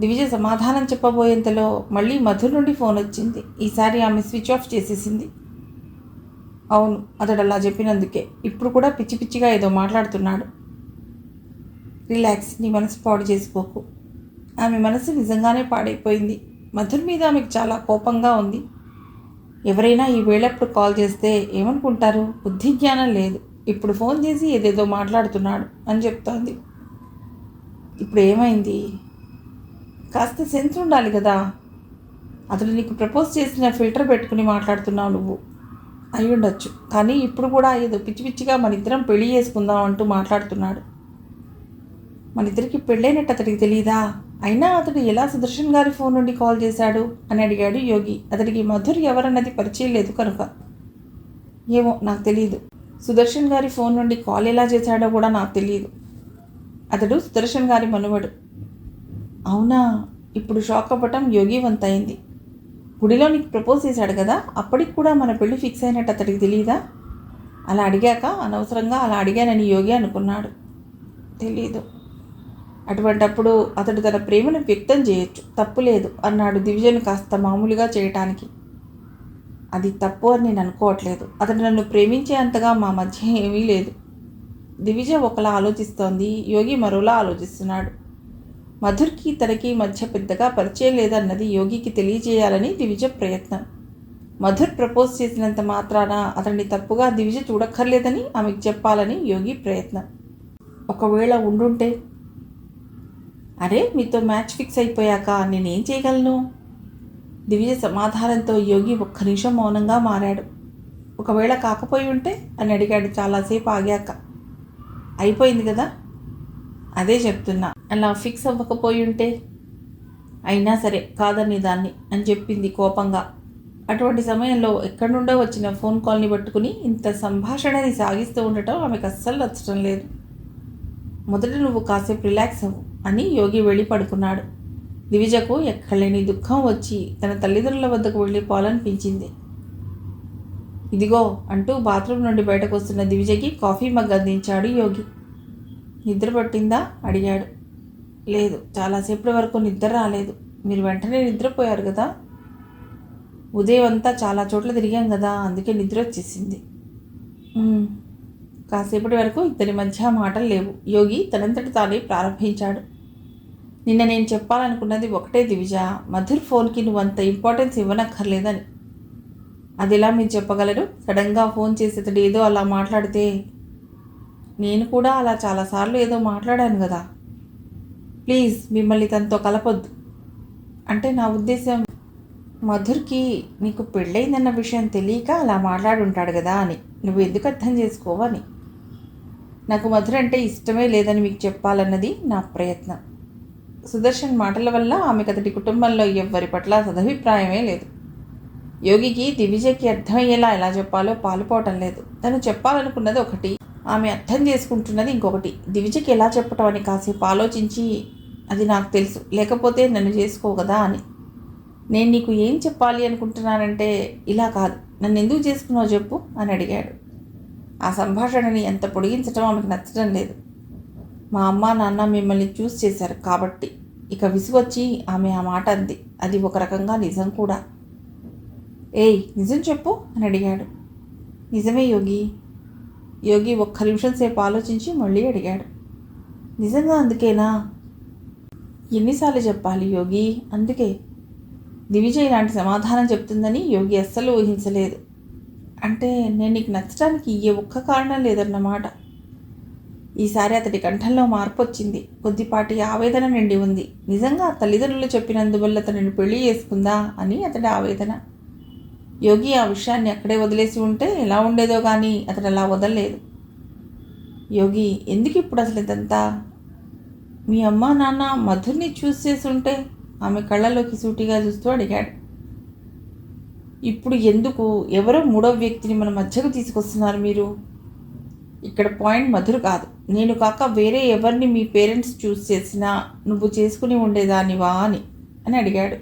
దివిజ సమాధానం చెప్పబోయేంతలో మళ్ళీ మధుర్ నుండి ఫోన్ వచ్చింది. ఈసారి ఆమె స్విచ్ ఆఫ్ చేసేసింది. అవును, అతడు అలా చెప్పినందుకే ఇప్పుడు కూడా పిచ్చి పిచ్చిగా ఏదో మాట్లాడుతున్నాడు. రిలాక్స్, నీ మనసు పాడు చేసుకోకు. ఆమె మనసు నిజంగానే పాడైపోయింది. మధుర్ మీద ఆమెకు చాలా కోపంగా ఉంది. ఎవరైనా ఈ వేళప్పుడు కాల్ చేస్తే ఏమనుకుంటారు? బుద్ధి జ్ఞానం లేదు. ఇప్పుడు ఫోన్ చేసి ఏదేదో మాట్లాడుతున్నాడు అని చెప్తోంది. ఇప్పుడు ఏమైంది? కాస్త సెన్స్ ఉండాలి కదా. అతడు నీకు ప్రపోజ్ చేసిన ఫిల్టర్ పెట్టుకుని మాట్లాడుతున్నావు నువ్వు. అయి ఉండొచ్చు, కానీ ఇప్పుడు కూడా ఏదో పిచ్చి పిచ్చిగా మనిద్దరం పెళ్లి చేసుకుందాం అంటూ మాట్లాడుతున్నాడు. మనిద్దరికి పెళ్ళైనట్టు అతడికి తెలియదా? అయినా అతడు ఎలా సుదర్శన్ గారి ఫోన్ నుండి కాల్ చేశాడు అని అడిగాడు యోగి. అతడికి మధుర్ ఎవరన్నది పరిచయం లేదు కనుక. ఏమో, నాకు తెలియదు. సుదర్శన్ గారి ఫోన్ నుండి కాల్ ఎలా చేశాడో కూడా నాకు తెలియదు. అతడు సుదర్శన్ గారి మనుమడు. అవునా? ఇప్పుడు షాక్ అవ్వటం యోగి వంతయింది. గుడిలో నీకు ప్రపోజ్ చేశాడు కదా, అప్పటికి కూడా మన పెళ్లి ఫిక్స్ అయినట్టు అతడికి తెలియదా? అలా అడిగాక అనవసరంగా అలా అడిగానని యోగి అనుకున్నాడు. తెలీదు. అటువంటప్పుడు అతడు తన ప్రేమను వ్యక్తం చేయొచ్చు, తప్పు లేదు అన్నాడు దివిజను కాస్త మామూలుగా చేయటానికి. అది తప్పు అని నేను అనుకోవట్లేదు. అతడు నన్ను ప్రేమించే అంతగా మా మధ్య ఏమీ లేదు. దివిజ ఒకలా ఆలోచిస్తోంది, యోగి మరోలా ఆలోచిస్తున్నాడు. మధుర్కి తనకి మధ్య పెద్దగా పరిచయం లేదన్నది యోగికి తెలియజేయాలని దివిజ ప్రయత్నం. మధుర్ ప్రపోజ్ చేసినంత మాత్రాన అతన్ని తప్పుగా దివిజ చూడక్కర్లేదని ఆమెకు చెప్పాలని యోగి ప్రయత్నం. ఒకవేళ ఉండుంటే? అరే, మీతో మ్యాచ్ ఫిక్స్ అయిపోయాక నేనేం చేయగలను? దివిజ సమాధానంతో యోగి ఒక్క నిమిషం మౌనంగా మారాడు. ఒకవేళ కాకపోయి ఉంటే అని అడిగాడు చాలాసేపు ఆగాక. అయిపోయింది కదా, అదే చెప్తున్నా. అలా ఫిక్స్ అవ్వకపోయి ఉంటే? అయినా సరే కాదని దాన్ని అని చెప్పింది కోపంగా. అటువంటి సమయంలో ఎక్కడి నుండో వచ్చిన ఫోన్ కాల్ని పట్టుకుని ఇంత సంభాషణని సాగిస్తూ ఉండటం ఆమెకు అస్సలు నచ్చడం లేదు. మొదట నువ్వు కాసేపు రిలాక్స్ అవ్వు అని యోగి వెళ్ళి పడుకున్నాడు. దివిజకు ఎక్కడలేని దుఃఖం వచ్చి తన తల్లిదండ్రుల వద్దకు వెళ్ళిపోవాలనిపించింది. ఇదిగో అంటూ బాత్రూమ్ నుండి బయటకు వస్తున్న దివిజకి కాఫీ మగ్ అందించాడు యోగి. నిద్ర పట్టిందా అడిగాడు. లేదు, చాలాసేపటి వరకు నిద్ర రాలేదు. మీరు వెంటనే నిద్రపోయారు కదా. ఉదయం అంతా చాలా చోట్ల తిరిగాం కదా, అందుకే నిద్ర వచ్చేసింది. కాసేపటి వరకు ఇద్దరి మధ్య మాటలు లేవు. యోగి తనంతటి తానే ప్రారంభించాడు. నిన్న నేను చెప్పాలనుకున్నది ఒకటే దివిజ, మధుర్ ఫోన్కి నువ్వు అంత ఇంపార్టెన్స్ ఇవ్వనక్కర్లేదని. అది ఎలా మీరు చెప్పగలరు? సడన్గా ఫోన్ చేసేటప్పుడు ఏదో అలా మాట్లాడితే? నేను కూడా అలా చాలాసార్లు ఏదో మాట్లాడాను కదా. ప్లీజ్, మిమ్మల్ని తనతో కలపొద్దు. అంటే నా ఉద్దేశం, మధుర్కి నీకు పెళ్ళయిందన్న విషయం తెలియక అలా మాట్లాడుంటాడు కదా అని. నువ్వు ఎందుకు అర్థం చేసుకోవని. నాకు మధుర్ అంటే ఇష్టమే లేదని మీకు చెప్పాలన్నది నా ప్రయత్నం. సుదర్శన్ మాటల వల్ల ఆమెకు అతడి కుటుంబంలో ఎవ్వరి పట్ల సదభిప్రాయమే లేదు. యోగికి దివిజకి అర్థమయ్యేలా ఎలా చెప్పాలో పాలుపోవటం లేదు. తను చెప్పాలనుకున్నది ఒకటి, ఆమె అర్థం చేసుకుంటున్నది ఇంకొకటి. దివిజకి ఎలా చెప్పటం అని కాసేపు ఆలోచించి, అది నాకు తెలుసు, లేకపోతే నన్ను చేసుకోగదా అని. నేను నీకు ఏం చెప్పాలి అనుకుంటున్నానంటే, ఇలా కాదు, నన్ను ఎందుకు చేసుకున్నావు చెప్పు అని అడిగాడు. ఆ సంభాషణని ఎంత పొడిగించటం ఆమెకు నచ్చడం లేదు. మా అమ్మ నాన్న మిమ్మల్ని చూస్ చేశారు కాబట్టి. ఇక విసుగొచ్చి ఆమె ఆ మాట అంది. అది ఒక రకంగా నిజం కూడా. ఏయ్, నిజం చెప్పు అని అడిగాడు. నిజమే యోగి. యోగి ఒక్క నిమిషం సేపు ఆలోచించి మళ్ళీ అడిగాడు. నిజంగా అందుకేనా? ఎన్నిసార్లు చెప్పాలి యోగి? అందుకే. దివిజ ఇలాంటి సమాధానం చెప్తుందని యోగి అస్సలు ఊహించలేదు. అంటే నేను నీకు నచ్చడానికి ఏ ఒక్క కారణం లేదన్నమాట. ఈసారి అతడి కంఠంలో మార్పు వచ్చింది. కొద్దిపాటి ఆవేదన నిండి ఉంది. నిజంగా తల్లిదండ్రులు చెప్పినందువల్ల తనని పెళ్లి చేసుకుందా అని అతడి ఆవేదన. యోగి ఆ విషయాన్ని అక్కడే వదిలేసి ఉంటే ఎలా ఉండేదో కానీ అతడు అలా వదలలేదు. యోగి, ఎందుకు ఇప్పుడు అసలు ఇదంతా? మీ అమ్మ నాన్న మధుర్ని చూస్ చేసి ఉంటే? ఆమె కళ్ళలోకి సూటిగా చూస్తూ అడిగాడు. ఇప్పుడు ఎందుకు? ఎవరో మూడో వ్యక్తిని మన మధ్యకు తీసుకొస్తున్నారు మీరు. ఇక్కడ పాయింట్ మధుర్ కాదు. నేను కాక వేరే ఎవరిని మీ పేరెంట్స్ చూస్ చేసినా నువ్వు చేసుకుని ఉండేదానివా అని అడిగాడు.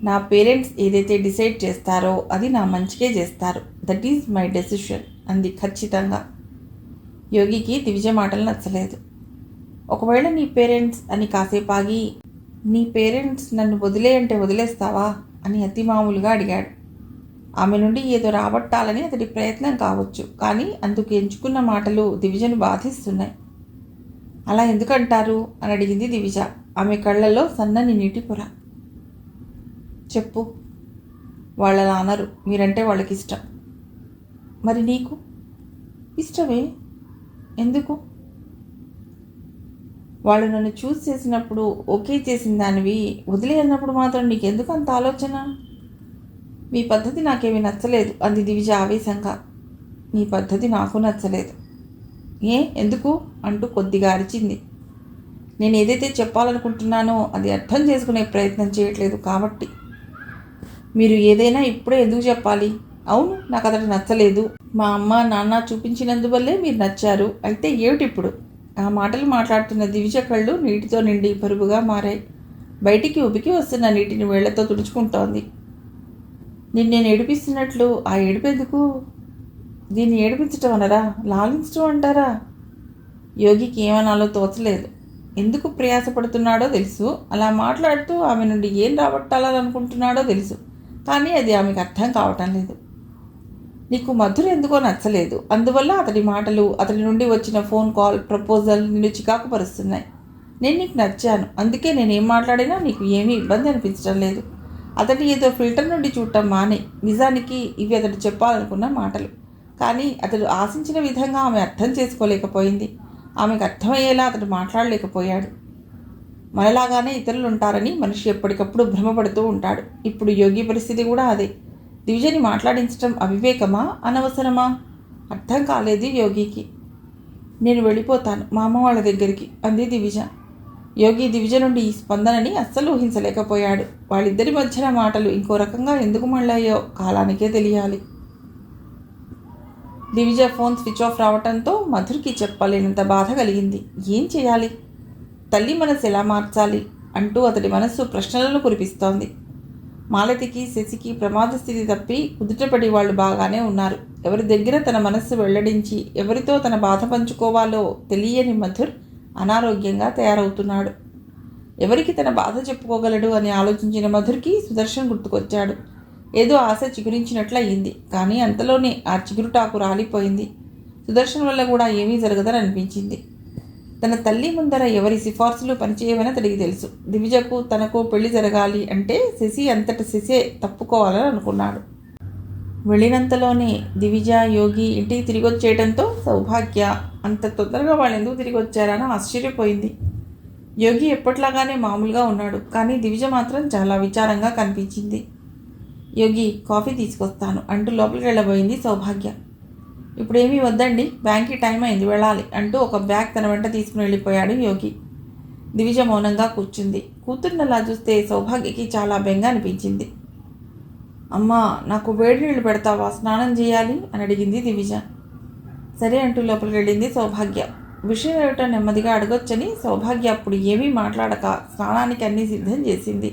నా పేరెంట్స్ ఏదైతే డిసైడ్ చేస్తారో అది నా మంచికే చేస్తారు. దట్ ఈజ్ మై డెసిషన్ అంది ఖచ్చితంగా. యోగికి దివిజ మాటలు నచ్చలేదు. ఒకవేళ నీ పేరెంట్స్ అని కాసేపు ఆగి, నీ పేరెంట్స్ నన్ను వదిలే అంటే వదిలేస్తావా అని అతి మామూలుగా అడిగాడు. ఆమె నుండి ఏదో రాబట్టాలని అతడి ప్రయత్నం కావచ్చు, కానీ అందుకు ఎంచుకున్న మాటలు దివిజను బాధిస్తున్నాయి. అలా ఎందుకంటారు అని అడిగింది దివిజ. ఆమె కళ్ళల్లో సన్నని నీటి పొర. చెప్పు. వాళ్ళలా అనరు. మీరంటే వాళ్ళకి ఇష్టం. మరి నీకు? ఇష్టమే. ఎందుకు? వాళ్ళు నన్ను చూస్ చేసినప్పుడు ఓకే చేసిన దానివి వదిలే అన్నప్పుడు మాత్రం నీకెందుకు అంత ఆలోచన? మీ పద్ధతి నాకేమీ నచ్చలేదు అంది దివిజ ఆవేశంగా. నీ పద్ధతి నాకు నచ్చలేదు. ఎందుకు అంటూ కొద్దిగా అరిచింది. నేను ఏదైతే చెప్పాలనుకుంటున్నానో అది అర్థం చేసుకునే ప్రయత్నం చేయట్లేదు కాబట్టి. మీరు ఏదైనా ఇప్పుడే ఎందుకు చెప్పాలి? అవును, నాకు అతడు నచ్చలేదు. మా అమ్మ నాన్న చూపించినందువల్లే మీరు నచ్చారు. అయితే ఏమిటిప్పుడు? ఆ మాటలు మాట్లాడుతున్న దివిజ కళ్ళు నీటితో నిండి పరుగుగా మారాయి. బయటికి ఉబికి వస్తున్న నీటిని వేళ్లతో తుడుచుకుంటోంది. నేను ఏడిపిస్తున్నట్లు ఆ ఏడుపెందుకు? దీన్ని ఏడిపించటం అనరా, లాలించటం అంటారా? యోగికి ఏమనాలో తోచలేదు. ఎందుకు ప్రయాసపడుతున్నాడో తెలుసు. అలా మాట్లాడుతూ ఆమె నుండి ఏం రాబట్టాలనుకుంటున్నాడో తెలుసు. కానీ అది ఆమెకు అర్థం కావటం లేదు. నీకు మధుర్ ఎందుకో నచ్చలేదు. అందువల్ల అతడి మాటలు, అతడి నుండి వచ్చిన ఫోన్ కాల్, ప్రపోజల్ నిన్ను చికాకు పరుస్తున్నాయి. నేను నీకు నచ్చాను. అందుకే నేనేం మాట్లాడినా నీకు ఏమీ ఇబ్బంది అనిపించడం లేదు. అతడి ఏదో ఫిల్టర్ నుండి చూడటం మానే. నిజానికి ఇవి అతడు చెప్పాలనుకున్న మాటలు. కానీ అతడు ఆశించిన విధంగా ఆమె అర్థం చేసుకోలేకపోయింది. ఆమెకు అర్థమయ్యేలా అతడు మాట్లాడలేకపోయాడు. మనలాగానే ఇతరులు ఉంటారని మనిషి ఎప్పటికప్పుడు భ్రమపడుతూ ఉంటాడు. ఇప్పుడు యోగి పరిస్థితి కూడా అదే. దివిజని మాట్లాడించటం అవివేకమా, అనవసరమా? అర్థం కాలేదు యోగికి. నేను వెళ్ళిపోతాను మా అమ్మ వాళ్ళ దగ్గరికి అంది దివిజ. యోగి దివిజ నుండి ఈ స్పందనని అస్సలు ఊహించలేకపోయాడు. వాళ్ళిద్దరి మధ్యన మాటలు ఇంకో రకంగా ఎందుకు మళ్ళాయో కాలానికే తెలియాలి. దివిజ ఫోన్ స్విచ్ ఆఫ్ రావటంతో మధుర్కి చెప్పలేనంత బాధ కలిగింది. ఏం చేయాలి? తల్లి మనసు ఎలా మార్చాలి అంటూ అతడి మనస్సు ప్రశ్నలను కురిపిస్తోంది. మాలతికి శశికి ప్రమాద స్థితి తప్పి కుదుటపడి వాళ్ళు బాగానే ఉన్నారు. ఎవరి దగ్గర తన మనస్సు వెల్లడించి ఎవరితో తన బాధ పంచుకోవాలో తెలియని మధుర్ అనారోగ్యంగా తయారవుతున్నాడు. ఎవరికి తన బాధ చెప్పుకోగలడు అని ఆలోచించిన మధుర్కి సుదర్శన్ గుర్తుకొచ్చాడు. ఏదో ఆశ చిగురించినట్లు అయ్యింది. కానీ అంతలోనే ఆ చిగురుటాకు రాలిపోయింది. సుదర్శన్ వల్ల కూడా ఏమీ జరగదని అనిపించింది. తన తల్లి ముందర ఎవరి సిఫార్సులు పనిచేయవని అతడికి తెలుసు. దివిజకు తనకు పెళ్లి జరగాలి అంటే శశి అంతట శశే తప్పుకోవాలని అనుకున్నాడు. వెళ్ళినంతలోనే దివిజ, యోగి ఇంటికి తిరిగి వచ్చేయడంతో సౌభాగ్య అంత తొందరగా వాళ్ళు ఎందుకు తిరిగి వచ్చారని ఆశ్చర్యపోయింది. యోగి ఎప్పట్లాగానే మామూలుగా ఉన్నాడు. కానీ దివిజ మాత్రం చాలా విచారంగా కనిపించింది. యోగి, కాఫీ తీసుకొస్తాను అంటూ లోపలికి వెళ్ళబోయింది సౌభాగ్య. ఇప్పుడేమీ వద్దండి, బ్యాంక్కి టైం అయింది, వెళ్ళాలి అంటూ ఒక బ్యాగ్ తన వెంట తీసుకుని వెళ్ళిపోయాడు యోగి. దివిజ మౌనంగా కూర్చుంది. కూతుర్నలా చూస్తే సౌభాగ్యకి చాలా బెంగ అనిపించింది. అమ్మా, నాకు వేడి నీళ్ళు పెడతావా, స్నానం చేయాలి అని అడిగింది దివిజ. సరే అంటూ లోపలికి వెళ్ళింది సౌభాగ్య. విషయం ఏమిటో నెమ్మదిగా అడగొచ్చని సౌభాగ్య అప్పుడు ఏమీ మాట్లాడక స్నానానికి అన్నీ సిద్ధం చేసింది.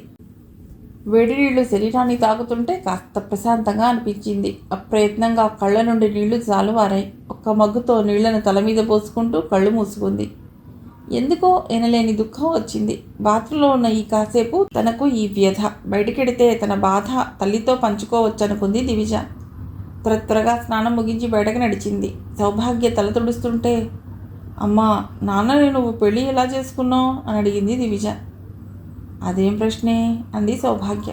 వేడి నీళ్లు శరీరాన్ని తాకుతుంటే కాస్త ప్రశాంతంగా అనిపించింది. అప్రయత్నంగా కళ్ళ నుండి నీళ్లు జాలువారాయి. ఒక్క మగ్గుతో నీళ్లను తల మీద పోసుకుంటూ కళ్ళు మూసుకుంది. ఎందుకో ఎనలేని దుఃఖం వచ్చింది. బాత్రూంలో ఉన్న ఈ కాసేపు తనకు ఈ వ్యధ. బయటికెడితే తన బాధ తల్లితో పంచుకోవచ్చనుకుంది దివిజ. త్వరగా స్నానం ముగించి బయటకు నడిచింది. సౌభాగ్య తల తుడుస్తుంటే, అమ్మా, నాన్నని నువ్వు పెళ్ళి ఎలా చేసుకున్నావు అని అడిగింది దివిజ. అదేం ప్రశ్నే అంది సౌభాగ్య.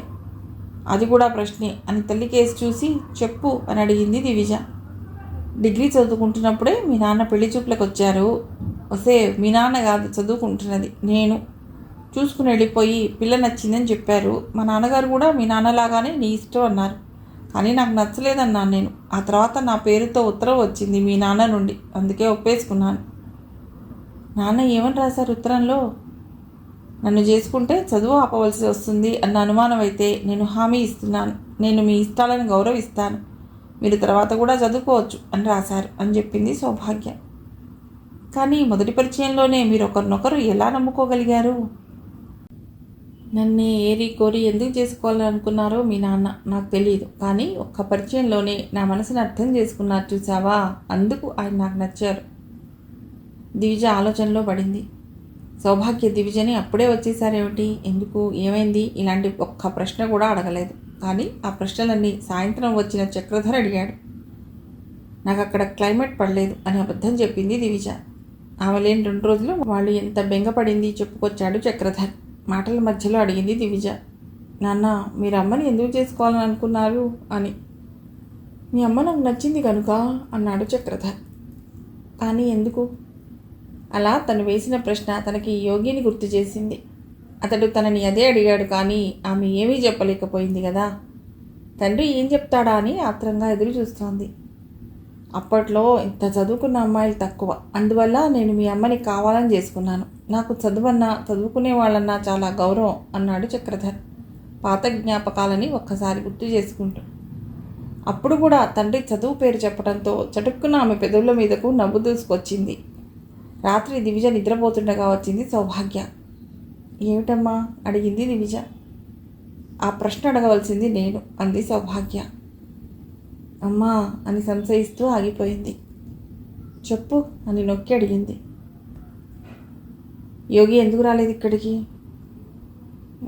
అది కూడా ప్రశ్నే అని తల్లి కేసు చూసి చెప్పు అని అడిగింది దివిజ. డిగ్రీ చదువుకుంటున్నప్పుడే మీ నాన్న పెళ్లి చూపులకు వచ్చారు. వసే, మీ నాన్న కాదు చదువుకుంటున్నది, నేను. చూసుకుని వెళ్ళిపోయి పిల్ల నచ్చిందని చెప్పారు. మా నాన్నగారు కూడా మీ నాన్నలాగానే నీ ఇష్టం అన్నారు. కానీ నాకు నచ్చలేదన్నాను నేను. ఆ తర్వాత నా పేరుతో ఉత్తరం వచ్చింది మీ నాన్న నుండి. అందుకే ఒప్పేసుకున్నాను. నాన్న ఏమని రాశారు ఉత్తరంలో? నన్ను చేసుకుంటే చదువు ఆపవలసి వస్తుంది అన్న అనుమానం అయితే నేను హామీ ఇస్తున్నాను. నేను మీ ఇష్టాలను గౌరవిస్తాను. మీరు తర్వాత కూడా చదువుకోవచ్చు అని రాశారు అని చెప్పింది సౌభాగ్య. కానీ మొదటి పరిచయంలోనే మీరు ఒకరినొకరు ఎలా నమ్ముకోగలిగారు? నన్ను ఏరి కోరి ఎందుకు చేసుకోవాలని అనుకున్నారో మీ నాన్న నాకు తెలియదు, కానీ ఒక్క పరిచయంలోనే నా మనసును అర్థం చేసుకున్నారు చూసావా, అందుకు ఆయన నాకు నచ్చారు. దివిజ ఆలోచనలో పడింది. సౌభాగ్య దివిజని అప్పుడే వచ్చేసారేమిటి, ఎందుకు, ఏమైంది, ఇలాంటి ఒక్క ప్రశ్న కూడా అడగలేదు. కానీ ఆ ప్రశ్నలన్నీ సాయంత్రం వచ్చిన చక్రధర్ అడిగాడు. నాకు అక్కడ క్లైమేట్ పడలేదు అని అబద్ధం చెప్పింది దివిజ. ఆమె లేని 2 రోజులు వాళ్ళు ఎంత బెంగపడింది చెప్పుకొచ్చాడు చక్రధర్. మాటల మధ్యలో అడిగింది దివిజ, నాన్న మీరు అమ్మని ఎందుకు చేసుకోవాలని అనుకున్నారు అని. మీ అమ్మ నాకు నచ్చింది కనుక అన్నాడు చక్రధర్. కానీ ఎందుకు? అలా తను వేసిన ప్రశ్న తనకి యోగిని గుర్తు చేసింది. అతడు తనని అదే అడిగాడు, కానీ ఆమె ఏమీ చెప్పలేకపోయింది కదా. తండ్రి ఏం చెప్తాడా అని ఆత్రంగా ఎదురు చూస్తోంది. అప్పట్లో ఇంత చదువుకున్న అమ్మాయిలు తక్కువ, అందువల్ల నేను మీ అమ్మని కావాలని చేసుకున్నాను. నాకు చదువన్నా చదువుకునే వాళ్ళన్నా చాలా గౌరవం అన్నాడు చక్రధర్ పాత జ్ఞాపకాలని ఒక్కసారి గుర్తు చేసుకుంటూ. అప్పుడు కూడా తండ్రి చదువు పేరు చెప్పడంతో చటుక్కున ఆమె పెదవుల మీదకు నవ్వు దూసుకొచ్చింది. రాత్రి దివిజ నిద్రపోతుండగా వచ్చింది సౌభాగ్య. ఏమిటమ్మా అడిగింది దివిజ. ఆ ప్రశ్న అడగవలసింది నేను అంది సౌభాగ్య. అమ్మా అని సంశయిస్తూ ఆగిపోయింది. చెప్పు అని నొక్కి అడిగింది. యోగి ఎందుకు రాలేదు ఇక్కడికి?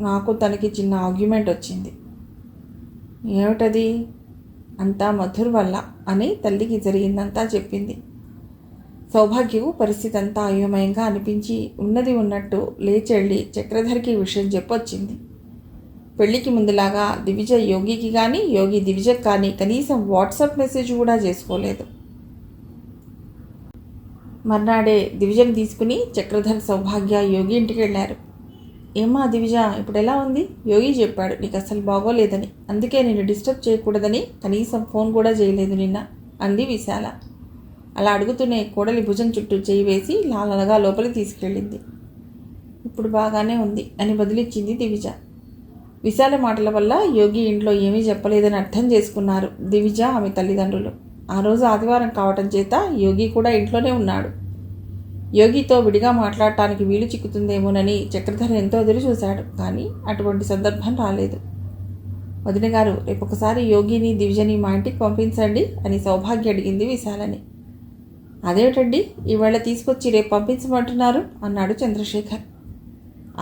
నాకు తనకి చిన్న ఆర్గ్యుమెంట్ వచ్చింది. ఏమిటది? అంతా మధుర్ వల్ల అని తల్లికి జరిగిందంతా చెప్పింది. సౌభాగ్యకు పరిస్థితి అంతా అయోమయంగా అనిపించి ఉన్నది ఉన్నట్టు లేచెళ్ళి చక్రధర్కి విషయం చెప్పొచ్చింది. పెళ్లికి ముందులాగా దివిజ యోగికి కానీ యోగి దివిజకు కానీ కనీసం వాట్సాప్ మెసేజ్ కూడా చేసుకోలేదు. మర్నాడే దివిజను తీసుకుని చక్రధర్ సౌభాగ్య యోగి ఇంటికి వెళ్ళారు. ఏమా దివిజ ఇప్పుడు ఎలా ఉంది? యోగి చెప్పాడు నీకు అసలు బాగోలేదని, అందుకే నేను డిస్టర్బ్ చేయకూడదని కనీసం ఫోన్ కూడా చేయలేదు నిన్న అంది విశాల. అలా అడుగుతూనే కోడలి భుజం చుట్టూ చేయి వేసి లాలనగా లోపలికి తీసుకెళ్ళింది. ఇప్పుడు బాగానే ఉంది అని బదిలిచ్చింది దివిజ. విశాల మాటల వల్ల యోగి ఇంట్లో ఏమీ చెప్పలేదని అర్థం చేసుకున్నారు దివిజ ఆమె తల్లిదండ్రులు. ఆ రోజు ఆదివారం కావటం చేత యోగి కూడా ఇంట్లోనే ఉన్నాడు. యోగితో విడిగా మాట్లాడటానికి వీలు చిక్కుతుందేమోనని చక్రధర్ ఎంతో ఎదురు చూశాడు, కానీ అటువంటి సందర్భం రాలేదు. వదిన గారు రేపు ఒకసారి యోగిని దివిజని మా ఇంటికి పంపించండి అని సౌభాగ్య అడిగింది విశాలని. అదేమిటండి ఈవేళ తీసుకొచ్చి రేపు పంపించమంటున్నారు అన్నాడు చంద్రశేఖర్.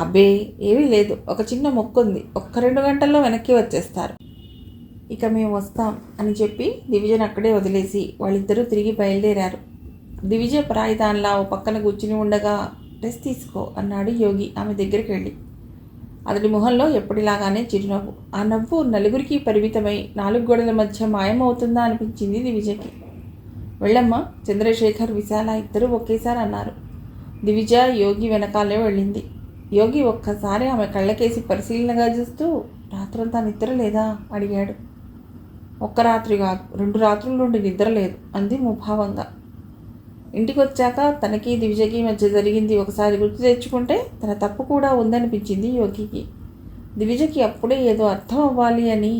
అబ్బే ఏమీ లేదు, ఒక చిన్న మొక్కుంది, ఒక్క 2 గంటల్లో వెనక్కి వచ్చేస్తారు. ఇక మేము వస్తాం అని చెప్పి దివిజను అక్కడే వదిలేసి వాళ్ళిద్దరూ తిరిగి బయలుదేరారు. దివిజ పరాయిదాన్లా ఓ పక్కన కూర్చుని ఉండగా రెస్ట్ తీసుకో అన్నాడు యోగి ఆమె దగ్గరికి వెళ్ళి. అతడి మొహంలో ఎప్పటిలాగానే చిరునవ్వు. ఆ నవ్వు నలుగురికి పరిమితమై 4 గోడల మధ్య మాయమవుతుందా అనిపించింది దివిజకి. వెళ్ళమ్మా చంద్రశేఖర్ విశాల ఇద్దరూ ఒకేసారి అన్నారు. దివిజ యోగి వెనకాలే వెళ్ళింది. యోగి ఒక్కసారి ఆమె కళ్ళకేసి పరిశీలనగా చూస్తూ రాత్రంతా నిద్ర లేదా అడిగాడు. ఒక్క రాత్రి కాదు 2 రాత్రుల నుండి నిద్ర లేదు అంది ముభావంగా. ఇంటికి వచ్చాక తనకి దివిజకి మధ్య జరిగింది ఒకసారి గుర్తు తెచ్చుకుంటే తన తప్పు కూడా ఉందనిపించింది యోగికి. దివిజకి అప్పుడే ఏదో అర్థం అవ్వాలి అని,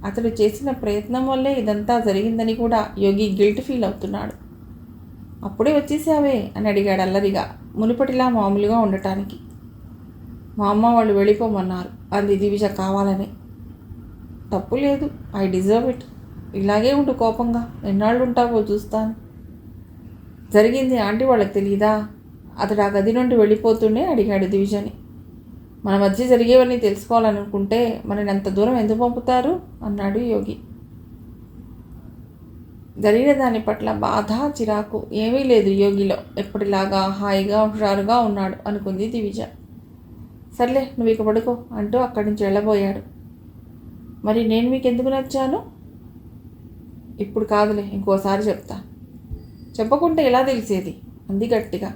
అతడు చేసిన ప్రయత్నం వల్లే ఇదంతా జరిగిందని కూడా యోగి గిల్ట్ ఫీల్ అవుతున్నాడు. అప్పుడే వచ్చేసావే అని అడిగాడు అల్లరిగా, మునుపటిలా మామూలుగా ఉండటానికి. మా అమ్మ వాళ్ళు వెళ్ళిపోమన్నారు అంది దివిజ కావాలని. తప్పు లేదు, ఐ డిజర్వ్ ఇట్. ఇలాగే ఉండు కోపంగా, ఎన్నాళ్ళు ఉంటావో చూస్తాను. జరిగింది ఆంటీ వాళ్ళకి తెలియదా? అతడు ఆ గది నుండి వెళ్ళిపోతూనే అడిగాడు దివిజని. మన మధ్య జరిగేవన్నీ తెలుసుకోవాలనుకుంటే మనని అంత దూరం ఎందుకు పంపుతారు అన్నాడు యోగి. జరిగిన దాని పట్ల బాధ చిరాకు ఏమీ లేదు యోగిలో, ఎప్పటిలాగా హాయిగా హుషారుగా ఉన్నాడు అనుకుంది దివిజ. సర్లే నువ్వు ఇక పడుకో అంటూ అక్కడి నుంచి వెళ్ళబోయాడు. మరి నేను మీకు ఎందుకు నచ్చాను? ఇప్పుడు కాదులే, ఇంకోసారి చెప్తా. చెప్పకుంటే ఎలా తెలిసేది అంది గట్టిగా.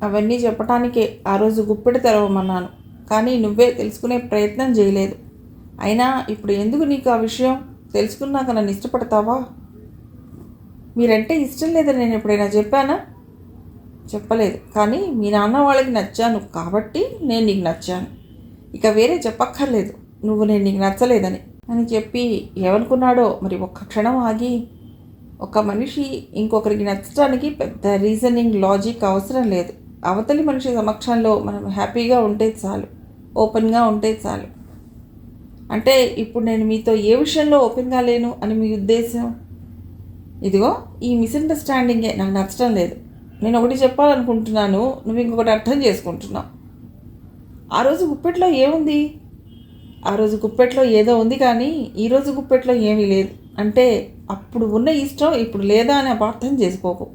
అవన్నీ చెప్పటానికే ఆ రోజు గుప్పెడు తెరవమన్నాను, కానీ నువ్వే తెలుసుకునే ప్రయత్నం చేయలేదు. అయినా ఇప్పుడు ఎందుకు నీకు ఆ విషయం? తెలుసుకున్నాక నన్ను ఇష్టపడతావా? మీరంటే ఇష్టం లేదని నేను ఎప్పుడైనా చెప్పానా? చెప్పలేదు, కానీ మీ నాన్న వాళ్ళకి నచ్చాను కాబట్టి నేను నీకు నచ్చాను. ఇక వేరే చెప్పక్కర్లేదు నువ్వు నేను నీకు నచ్చలేదని అని చెప్పి ఏమనుకున్నాడో మరి. ఒక్క క్షణం ఆగి, ఒక మనిషి ఇంకొకరికి నచ్చడానికి పెద్ద రీజనింగ్ లాజిక్ అవసరం లేదు. అవతలి మనిషి సమక్షంలో మనం హ్యాపీగా ఉంటే చాలు. ఓపెన్గా ఉంటే చాలు. అంటే ఇప్పుడు నేను మీతో ఏ విషయంలో ఓపెన్గా లేను అని మీ ఉద్దేశం? ఇదిగో ఈ మిస్అండర్స్టాండింగే నాకు నచ్చడం లేదు. నేను ఒకటి చెప్పాలనుకుంటున్నాను, నువ్వు ఇంకొకటి అర్థం చేసుకుంటున్నావు. ఆ రోజు గుప్పెట్లో ఏముంది? ఆ రోజు గుప్పెట్లో ఏదో ఉంది, కానీ ఈరోజు గుప్పెట్లో ఏమీ లేదు. అంటే అప్పుడు ఉన్న ఇష్టం ఇప్పుడు లేదా అని అపార్థం చేసుకోకు.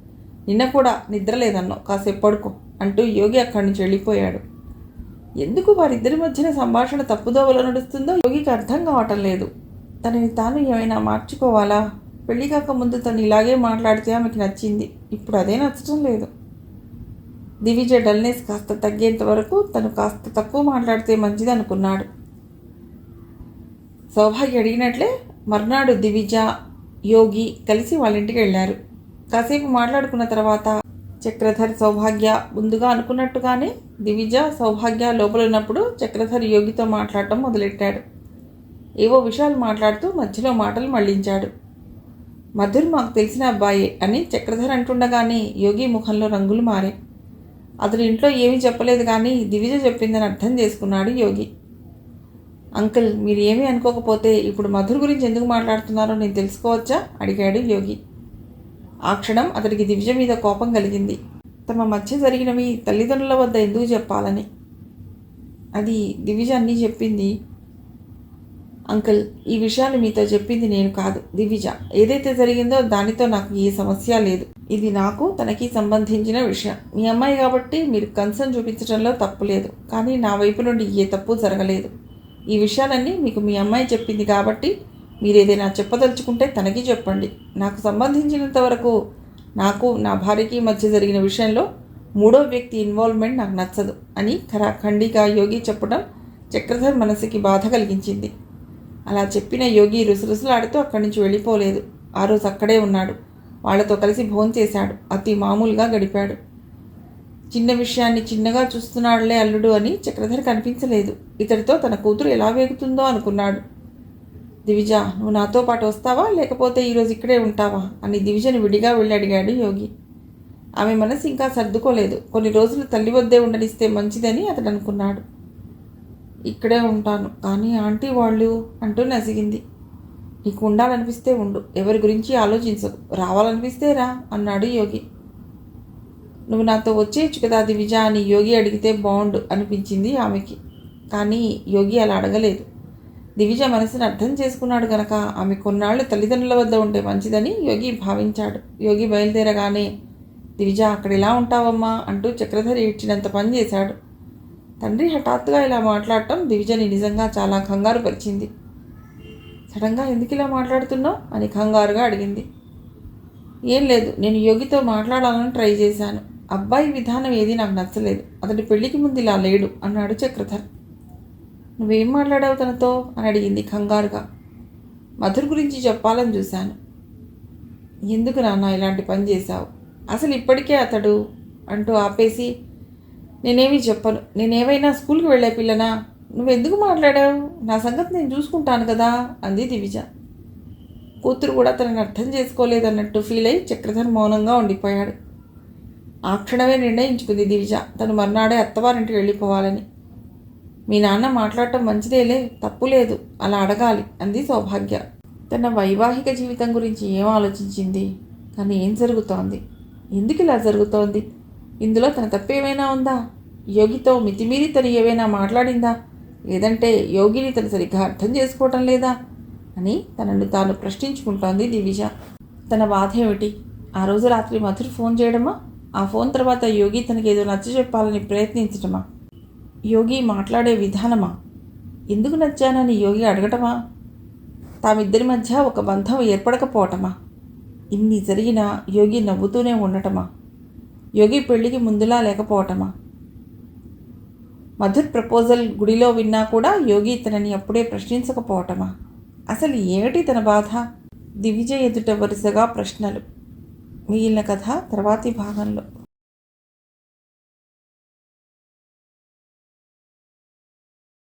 నిన్న కూడా నిద్ర లేదన్నావు, కాసేపు పడుకో అంటూ యోగి అక్కడి నుంచి వెళ్ళిపోయాడు. ఎందుకు వారిద్దరి మధ్యన సంభాషణ తప్పుదోవలో నడుస్తుందో యోగికి అర్థం కావటం లేదు. తనని తాను ఏమైనా మార్చుకోవాలా? పెళ్లి కాక ముందు తను ఇలాగే మాట్లాడితే ఆమెకి నచ్చింది, ఇప్పుడు అదే నచ్చటం లేదు. దివిజ డల్నెస్ కాస్త తగ్గేంత వరకు తను కాస్త తక్కువ మాట్లాడితే మంచిది అనుకున్నాడు. సౌభాగ్య అడిగినట్లే మర్నాడు దివిజ, యోగి కలిసి వాళ్ళ ఇంటికి వెళ్ళారు. కాసేపు మాట్లాడుకున్న తర్వాత చక్రధర్, సౌభాగ్య ముందుగా అనుకున్నట్టుగానే దివిజ, సౌభాగ్య లోపల ఉన్నప్పుడు చక్రధర్ యోగితో మాట్లాడటం మొదలెట్టాడు. ఏవో విషయాలు మాట్లాడుతూ మధ్యలో మాటలు మళ్లించాడు. మధుర్ మాకు తెలిసిన అబ్బాయే అని చక్రధర్ అంటుండగానే యోగి ముఖంలో రంగులు మారే. అతను ఇంట్లో ఏమీ చెప్పలేదు, కానీ దివిజ చెప్పిందని అర్థం చేసుకున్నాడు యోగి. అంకుల్, మీరు ఏమీ అనుకోకపోతే ఇప్పుడు మధుర్ గురించి ఎందుకు మాట్లాడుతున్నారో నేను తెలుసుకోవచ్చా? అడిగాడు యోగి. ఆ క్షణం అతడికి దివిజ మీద కోపం కలిగింది. తమ మధ్య జరిగినవి తల్లిదండ్రుల వద్ద ఎందుకు చెప్పాలని. అది దివిజ అన్నీ చెప్పింది. అంకుల్, ఈ విషయాలు మీతో చెప్పింది నేను కాదు, దివిజ. ఏదైతే జరిగిందో దానితో నాకు ఏ సమస్య లేదు. ఇది నాకు తనకి సంబంధించిన విషయం. మీ అమ్మాయి కాబట్టి మీరు కన్సర్న్ చూపించడంలో తప్పు లేదు, కానీ నా వైపు నుండి ఏ తప్పు జరగలేదు. ఈ విషయాలన్నీ మీకు మీ అమ్మాయి చెప్పింది కాబట్టి మీరు ఏదైనా చెప్పదలుచుకుంటే తనకి చెప్పండి. నాకు సంబంధించినంత వరకు నాకు నా భార్యకి మధ్య జరిగిన విషయంలో మూడో వ్యక్తి ఇన్వాల్వ్మెంట్ నాకు నచ్చదు అని ఖండిగా యోగి చెప్పడం చక్రధర్ మనసుకి బాధ కలిగించింది. అలా చెప్పిన యోగి రుసరుసలాడుతూ అక్కడి నుంచి వెళ్ళిపోలేదు. ఆ రోజు అక్కడే ఉన్నాడు. వాళ్లతో కలిసి భోంచేశాడు. అతి మామూలుగా గడిపాడు. చిన్న విషయాన్ని చిన్నగా చూస్తున్నాడులే అల్లుడు అని చక్రధర్ కనిపించలేదు. ఇతడితో తన కూతురు ఎలా వేగుతుందో అనుకున్నాడు. దివిజ, నువ్వు నాతో పాటు వస్తావా, లేకపోతే ఈరోజు ఇక్కడే ఉంటావా అని దివిజను విడిగా వెళ్ళి అడిగాడు యోగి. ఆమె మనసు ఇంకా సర్దుకోలేదు. కొన్ని రోజులు తల్లి వద్దే ఉండనిస్తే మంచిదని అతడు అనుకున్నాడు. ఇక్కడే ఉంటాను, కానీ ఆంటీ వాళ్ళు అంటూ నసిగింది. నీకు ఉండాలనిపిస్తే ఉండు, ఎవరి గురించి ఆలోచించకు, రావాలనిపిస్తే రా అన్నాడు యోగి. నువ్వు నాతో వచ్చేయచ్చు కదా దివిజ అని యోగి అడిగితే బాగుండు అనిపించింది ఆమెకి. కానీ యోగి అలా అడగలేదు. దివిజ మనసును అర్థం చేసుకున్నాడు గనక ఆమె కొన్నాళ్ళు తల్లిదండ్రుల వద్ద ఉంటే మంచిదని యోగి భావించాడు. యోగి బయలుదేరగానే దివిజ, అక్కడ ఎలా ఉంటావమ్మా అంటూ చక్రధర్ ఏడ్చినంత పని చేశాడు. తండ్రి హఠాత్తుగా ఇలా మాట్లాడటం దివిజని నిజంగా చాలా కంగారు పరిచింది. సడన్గా ఎందుకు ఇలా మాట్లాడుతున్నావు అని కంగారుగా అడిగింది. ఏం లేదు, నేను యోగితో మాట్లాడాలని ట్రై చేశాను. అబ్బాయి విధానం ఏది నాకు నచ్చలేదు. అతడి పెళ్లికి ముందు ఇలా లేడు అన్నాడు చక్రధర్. నువ్వేం మాట్లాడావు తనతో అని అడిగింది కంగారుగా. మధుర్ గురించి చెప్పాలని చూశాను. ఎందుకు నాన్న ఇలాంటి పని చేశావు? అసలు ఇప్పటికే అతడు అంటూ ఆపేసి, నేనేమీ చెప్పను. నేనేమైనా స్కూల్కి వెళ్ళే పిల్లనా? నువ్వెందుకు మాట్లాడావు? నా సంగతి నేను చూసుకుంటాను కదా అంది దివిజ. కూతురు కూడా తనని అర్థం చేసుకోలేదన్నట్టు ఫీల్ అయి చక్రధర్ మౌనంగా ఉండిపోయాడు. ఆ క్షణమే నిర్ణయించుకుంది దివిజ తను మర్నాడే అత్తవారింటికి వెళ్ళిపోవాలని. మీ నాన్న మాట్లాడటం మంచిదేలే, తప్పు లేదు, అలా అడగాలి అంది సౌభాగ్య. తన వైవాహిక జీవితం గురించి ఏం ఆలోచించింది? కానీ ఏం జరుగుతోంది? ఎందుకు ఇలా జరుగుతోంది? ఇందులో తన తప్పేమైనా ఉందా? యోగితో మితిమీరి తను ఏవైనా మాట్లాడిందా? లేదంటే యోగిని తను సరిగ్గా అర్థం చేసుకోవటం లేదా అని తనను తాను ప్రశ్నించుకుంటోంది దివిజ. తన బాధ ఏమిటి? ఆ రోజు రాత్రి మధుర్ ఫోన్ చేయడమా? ఆ ఫోన్ తర్వాత యోగి తనకేదో నచ్చ చెప్పాలని ప్రయత్నించటమా? యోగి మాట్లాడే విధానమా? ఎందుకు నచ్చానని యోగి అడగటమా? తామిద్దరి మధ్య ఒక బంధం ఏర్పడకపోవటమా? ఇన్ని జరిగినా యోగి నవ్వుతూనే ఉండటమా? యోగి పెళ్లికి ముందులా లేకపోవటమా? మధుర్ ప్రపోజల్ గుడిలో విన్నా కూడా యోగి తనని అప్పుడే ప్రశ్నించకపోవటమా? అసలు ఏమిటి తన బాధ? దివిజ ఎదుట వరుసగా ప్రశ్నలు. మిగిలిన కథ తర్వాతి భాగంలో.